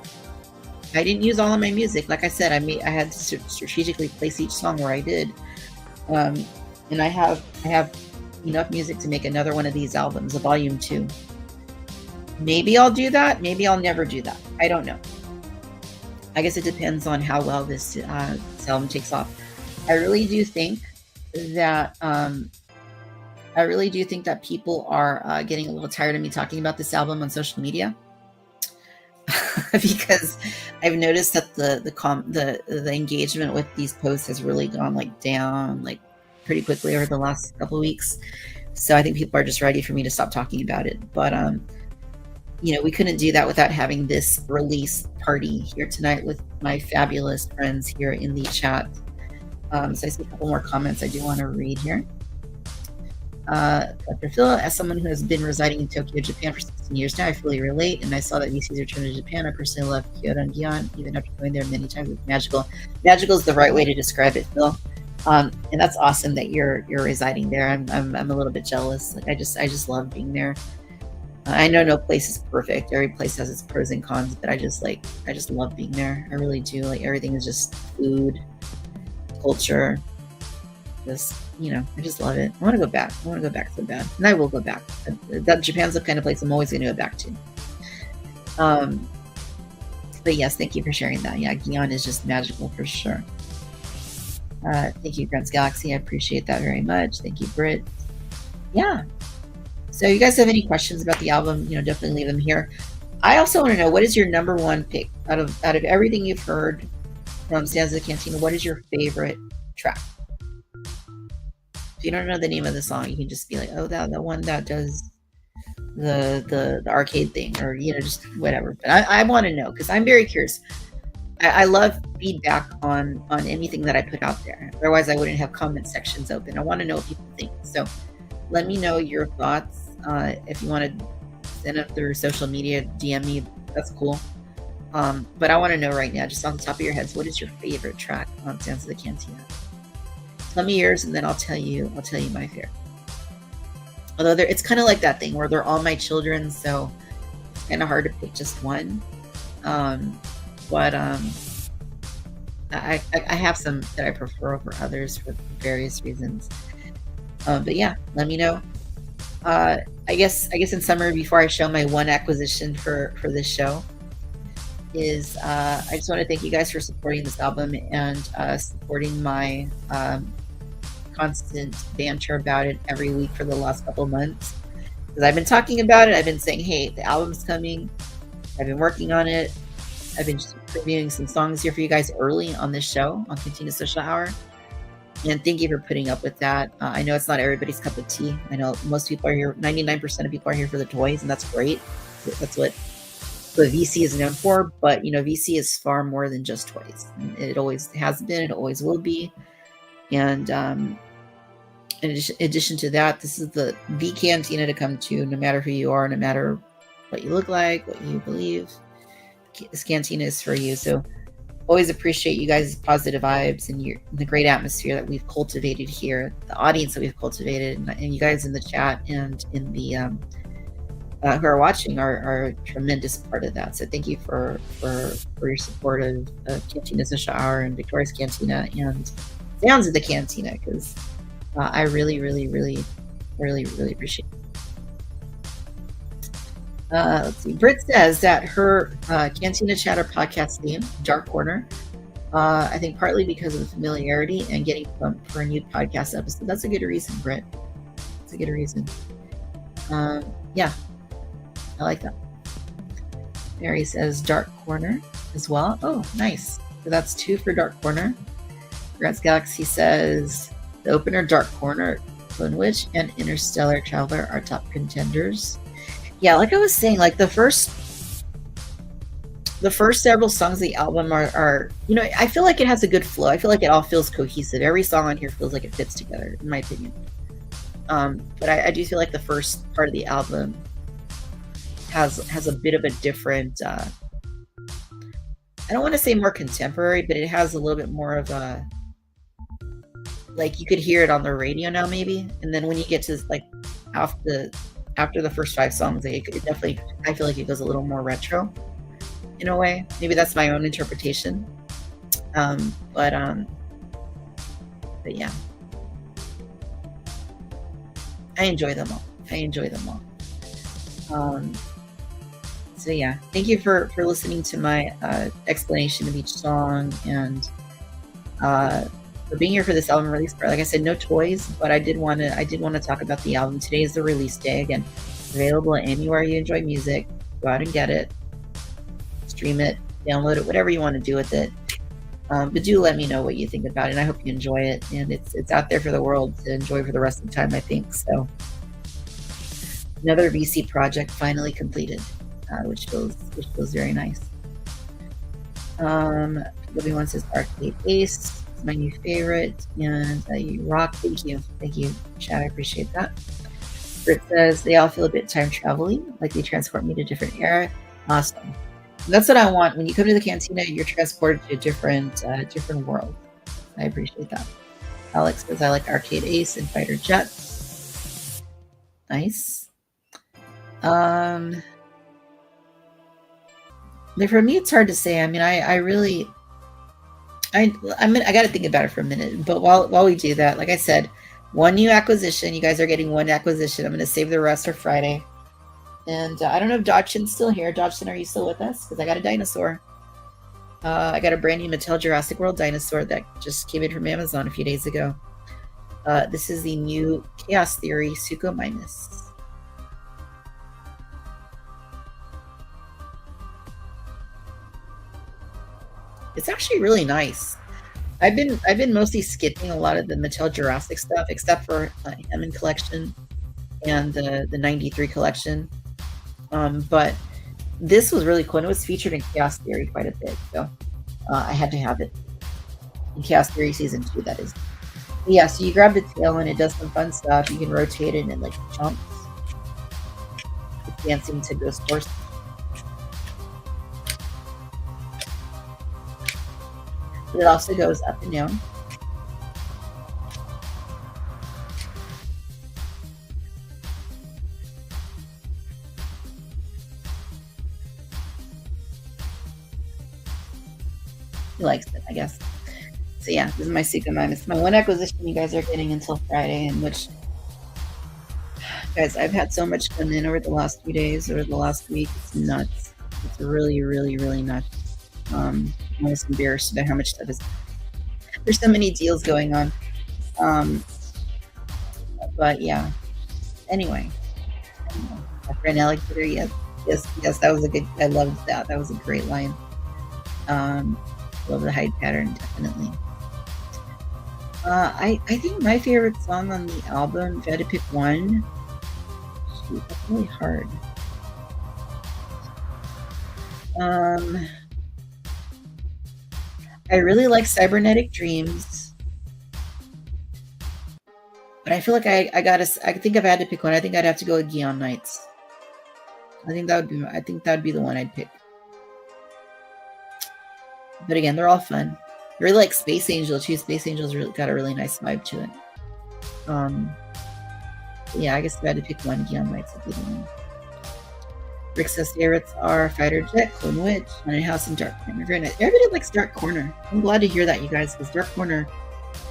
I didn't use all of my music. Like I said, I had to strategically place each song where I did. And I have enough music to make another one of these albums, a volume 2. Maybe I'll do that. Maybe I'll never do that. I don't know. I guess it depends on how well this album takes off. I really do think that people are getting a little tired of me talking about this album on social media. Because I've noticed that the engagement with these posts has really gone like down like pretty quickly over the last couple of weeks. So I think people are just ready for me to stop talking about it. But we couldn't do that without having this release party here tonight with my fabulous friends here in the chat. So I see a couple more comments I do want to read here. Dr. Phil, as someone who has been residing in Tokyo, Japan for 16 years now, I fully relate, and I saw that VC's return to Japan. I personally love Kyoto and Gion, even after going there many times. It's magical. Magical is the right way to describe it, Phil. And that's awesome that you're residing there. I'm a little bit jealous. Like I just love being there. I know no place is perfect. Every place has its pros and cons, but I just love being there. I really do. Like everything is just food, culture. Just I just love it. I want to go back. I want to go back so bad, and I will go back. That Japan's the kind of place I'm always going to go back to. But yes, thank you for sharing that. Yeah, Gion is just magical for sure. Thank you, Grant's Galaxy. I appreciate that very much. Thank you, Britt. Yeah. So you guys have any questions about the album, definitely leave them here. I also want to know, what is your number one pick out of everything you've heard from Stanza of the Cantina? What is your favorite track? If you don't know the name of the song, you can just be like, oh, that one that does the arcade thing, or just whatever. But I want to know, because I'm very curious. I love feedback on anything that I put out there. Otherwise, I wouldn't have comment sections open. I want to know what people think. So let me know your thoughts. If you want to send it through social media, DM me. That's cool. But I want to know right now, just on the top of your heads, what is your favorite track on Stanza of the Cantina? Tell me yours, and then I'll tell you my favorite. Although it's kind of like that thing where they're all my children, so it's kind of hard to pick just one. But I have some that I prefer over others for various reasons. But yeah, let me know. I guess in summary, before I show my one acquisition for this show, is I just want to thank you guys for supporting this album and supporting my constant banter about it every week for the last couple of months. Because I've been talking about it, I've been saying, hey, the album's coming. I've been working on it. I've been just previewing some songs here for you guys early on this show on Cantina Social Hour. And thank you for putting up with that. I know it's not everybody's cup of tea. I know most people are here, 99% of people are here for the toys, and that's great. That's what VC is known for. But, VC is far more than just toys. It always has been. It always will be. And in addition to that, this is the cantina to come to, no matter who you are, no matter what you look like, what you believe. This cantina is for you. So always appreciate you guys' positive vibes and the great atmosphere that we've cultivated here, the audience that we've cultivated, and you guys in the chat and in the who are watching are a tremendous part of that. So thank you for your support of Cantina Social Hour and Victoria's Cantina and Sounds of the Cantina, because I really, really, really, really, really appreciate it. Let's see. Britt says that her Cantina Chatter podcast theme, Dark Corner, I think partly because of the familiarity and getting pumped for a new podcast episode. That's a good reason, Britt. That's a good reason. Yeah, I like that. Mary says Dark Corner as well. Oh, nice. So that's 2 for Dark Corner. Grants Galaxy says the opener, Dark Corner, Clone Witch, and Interstellar Traveler are top contenders. Yeah, like I was saying, like the first several songs of the album are, you know, I feel like it has a good flow. I feel like it all feels cohesive. Every song on here feels like it fits together, in my opinion. But I do feel like the first part of the album has a bit of a different, I don't want to say more contemporary, but it has a little bit more of a, like you could hear it on the radio now maybe. And then when you get to like after the first 5 songs, it definitely, I feel like it goes a little more retro in a way. Maybe that's my own interpretation. But yeah, I enjoy them all. So yeah, thank you for listening to my explanation of each song and for being here for this album release part. Like I said, no toys, but I did want to talk about the album. Today is the release day. Again, available anywhere you enjoy music. Go out and get it, stream it, download it, whatever you want to do with it. But do let me know what you think about it. And I hope you enjoy it. And it's out there for the world to enjoy for the rest of the time, I think. So another VC project finally completed, which feels very nice. Everyone says Arcade Ace, my new favorite, and you rock. Thank you, Chad. I appreciate that. Britt says they all feel a bit time traveling, like they transport me to a different era. Awesome. That's what I want. When you come to the Cantina, you're transported to a different world. I appreciate that. Alex says I like Arcade Ace and Fighter Jet. Nice. For me, it's hard to say. I mean, I got to think about it for a minute. But while we do that, like I said, one new acquisition. You guys are getting one acquisition. I'm going to save the rest for Friday. And I don't know if Dodgson's still here. Dodgson, are you still with us? Because I got a dinosaur. I got a brand new Mattel Jurassic World dinosaur that just came in from Amazon a few days ago. This is the new Chaos Theory Suko Minus. It's actually really nice. I've been mostly skipping a lot of the Mattel Jurassic stuff, except for Hammond collection and the 93 collection. But this was really cool. And it was featured in Chaos Theory quite a bit, so I had to have it in Chaos Theory Season 2, that is. But yeah, so you grab the tail and it does some fun stuff. You can rotate it and it like jumps. It's dancing to Ghost Horse. But it also goes up and down. He likes it, I guess. So yeah, this is my Suko Minus. My one acquisition you guys are getting until Friday, in which, guys, I've had so much come in over the last few days, over the last week. It's nuts. It's really, really, really nuts. I'm just embarrassed about how much stuff is. There's so many deals going on. But yeah. Anyway. My friend Alligator, yes, that was a good, I loved that. That was a great line. Love the hide pattern, definitely. I think my favorite song on the album, if I had to pick one, shoot, that's really hard. I really like Cybernetic Dreams, but I feel like I think if I had to pick one, I think I'd have to go with Gion Nights. I think that would be the one I'd pick. But again, they're all fun. I really like Space Angel too. Space Angel's really got a really nice vibe to it. Yeah, I guess if I had to pick one, Neon Lights would be the one. Rick says favorites are Fighter Jet, Clone Witch, Haunted House, and Dark Corner. Very nice. Everybody likes Dark Corner. I'm glad to hear that, you guys, because Dark Corner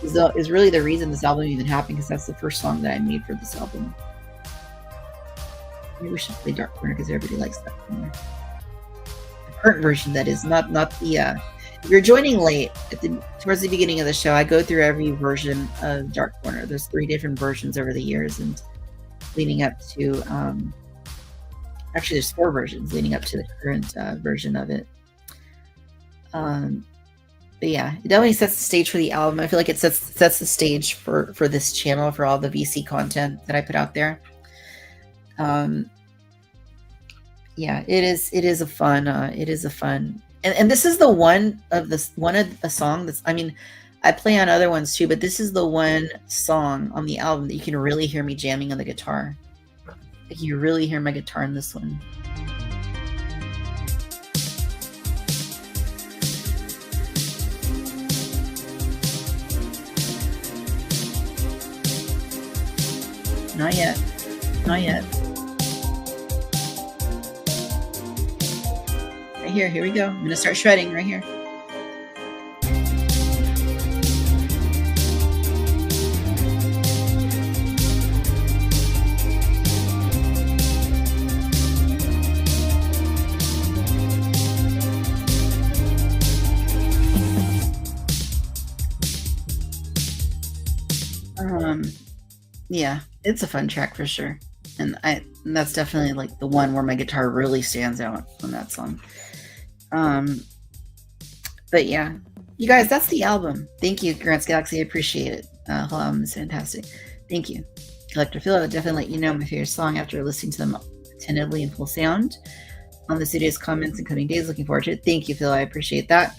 is really the reason this album even happened, because that's the first song that I made for this album. Maybe we should play Dark Corner because everybody likes Dark Corner. The current version, that is, not the. If you're joining late, towards the beginning of the show, I go through every version of Dark Corner. There's 3 different versions over the years, and leading up to actually there's 4 versions leading up to the current version of it. But yeah, it definitely sets the stage for the album. I feel like it sets the stage for this channel, for all the VC content that I put out there. Yeah, it is a fun and this is the one of a song that's, I mean, I play on other ones too, but this is the one song on the album that you can really hear me jamming on the guitar. Like, you really hear my guitar in this one. Not yet. Not yet. Right here. Here we go. I'm going to start shredding right here. Yeah, it's a fun track for sure. And that's definitely like the one where my guitar really stands out on that song. But yeah, you guys, that's the album. Thank you, Grant's Galaxy. I appreciate it. Whole album is fantastic. Thank you. Collector Phil, I'll definitely let you know my favorite song after listening to them attentively in full sound on the studio's comments in coming days. Looking forward to it. Thank you, Phil. I appreciate that.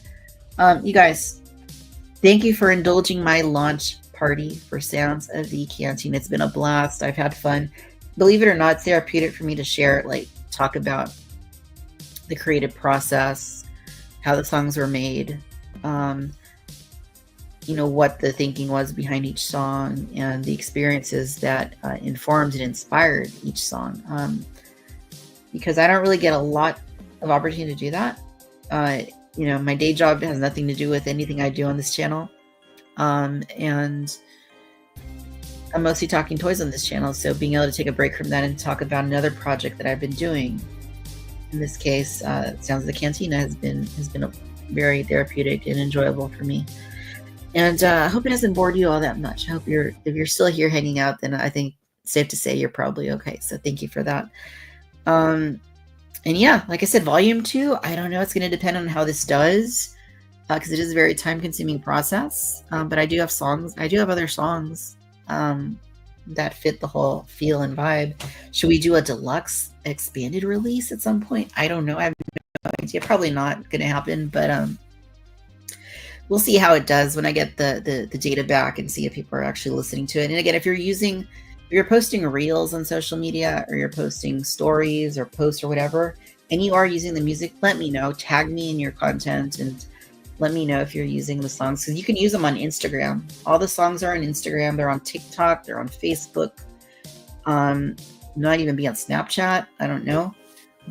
You guys, thank you for indulging my launch party for Sounds of the Canteen. It's been a blast. I've had fun. Believe it or not, it's therapeutic for me to share, like, talk about the creative process, how the songs were made, you know, what the thinking was behind each song, and the experiences that informed and inspired each song. Because I don't really get a lot of opportunity to do that. You know, my day job has nothing to do with anything I do on this channel. And I'm mostly talking toys on this channel, so being able to take a break from that and talk about another project that I've been doing, in this case, Sounds of the Cantina, has been very therapeutic and enjoyable for me. And I hope it hasn't bored you all that much. I hope if you're still here hanging out, then I think it's safe to say you're probably okay. So thank you for that. And yeah, like I said, volume 2, I don't know. It's going to depend on how this does. Because it is a very time-consuming process, but I do have songs. I do have other songs that fit the whole feel and vibe. Should we do a deluxe expanded release at some point? I don't know. I have no idea. Probably not going to happen, but we'll see how it does when I get the data back and see if people are actually listening to it. And again, if you're posting reels on social media, or you're posting stories or posts or whatever, and you are using the music, let me know. Tag me in your content and let me know if you're using the songs, because you can use them on Instagram. All the songs are on Instagram. They're on TikTok. They're on Facebook. Not even be on Snapchat. I don't know.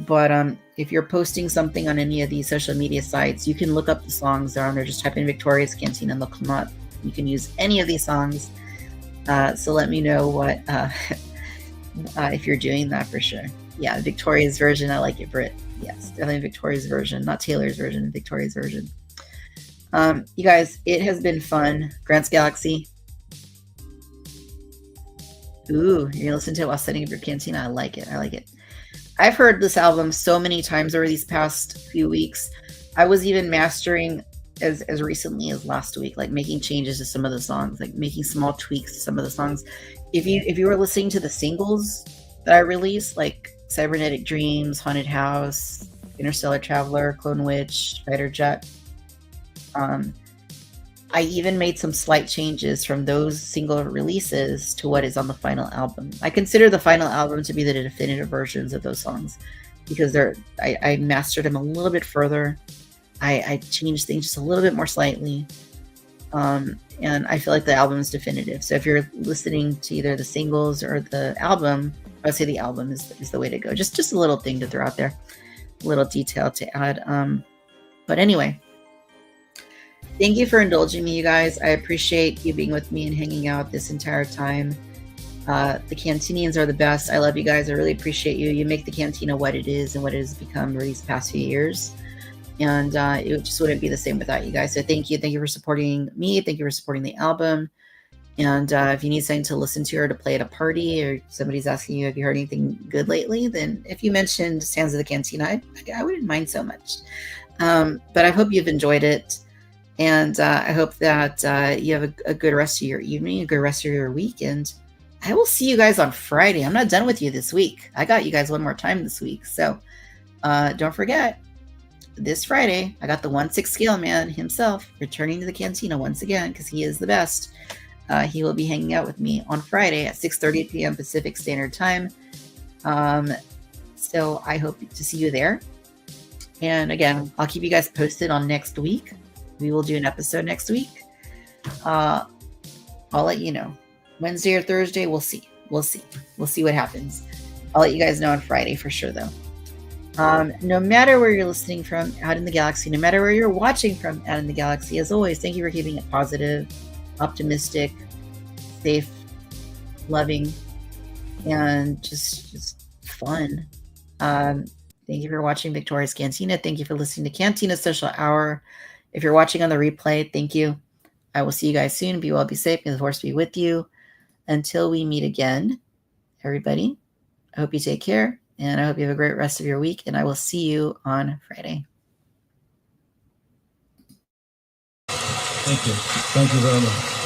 But if you're posting something on any of these social media sites, you can look up the songs. They're on there. Just type in Victoria's Cantina and they'll come up. You can use any of these songs. So let me know what if you're doing that for sure. Yeah, Victoria's version. I like it, Britt. Yes, definitely Victoria's version, not Taylor's version. Victoria's version. You guys, it has been fun. Grant's Galaxy. Ooh, you're gonna listen to it while setting up your cantina. I like it. I like it. I've heard this album so many times over these past few weeks. I was even mastering as recently as last week, like making changes to some of the songs, like making small tweaks to some of the songs. If you were listening to the singles that I released, like Cybernetic Dreams, Haunted House, Interstellar Traveler, Clone Witch, Fighter Jet, I even made some slight changes from those single releases to what is on the final album. I consider the final album to be the definitive versions of those songs. because I mastered them a little bit further. I changed things just a little bit more slightly. And I feel like the album is definitive. So if you're listening to either the singles or the album, I would say the album is the way to go. Just a little thing to throw out there, a little detail to add. But anyway, thank you for indulging me, you guys. I appreciate you being with me and hanging out this entire time. The Cantinians are the best. I love you guys. I really appreciate you. You make the Cantina what it is and what it has become over these past few years. And it just wouldn't be the same without you guys. So thank you. Thank you for supporting me. Thank you for supporting the album. And if you need something to listen to or to play at a party, or somebody's asking you, have you heard anything good lately? Then if you mentioned Sands of the Cantina, I wouldn't mind so much. But I hope you've enjoyed it. And I hope that you have a good rest of your evening, a good rest of your weekend. I will see you guys on Friday. I'm not done with you this week. I got you guys one more time this week. So don't forget, this Friday, I got the 1/6 scale man himself returning to the Cantina once again because he is the best. He will be hanging out with me on Friday at 6:30 p.m. Pacific Standard Time. So I hope to see you there. And again, I'll keep you guys posted on next week. We will do an episode next week. I'll let you know. Wednesday or Thursday, we'll see. We'll see what happens. I'll let you guys know on Friday for sure, though. No matter where you're listening from out in the galaxy, no matter where you're watching from out in the galaxy, as always, thank you for keeping it positive, optimistic, safe, loving, and just fun. Thank you for watching Victoria's Cantina. Thank you for listening to Cantina Social Hour. If you're watching on the replay, thank you. I will see you guys soon. Be well, be safe. May the force be with you. Until we meet again, everybody, I hope you take care, and I hope you have a great rest of your week, and I will see you on Friday. Thank you. Thank you very much.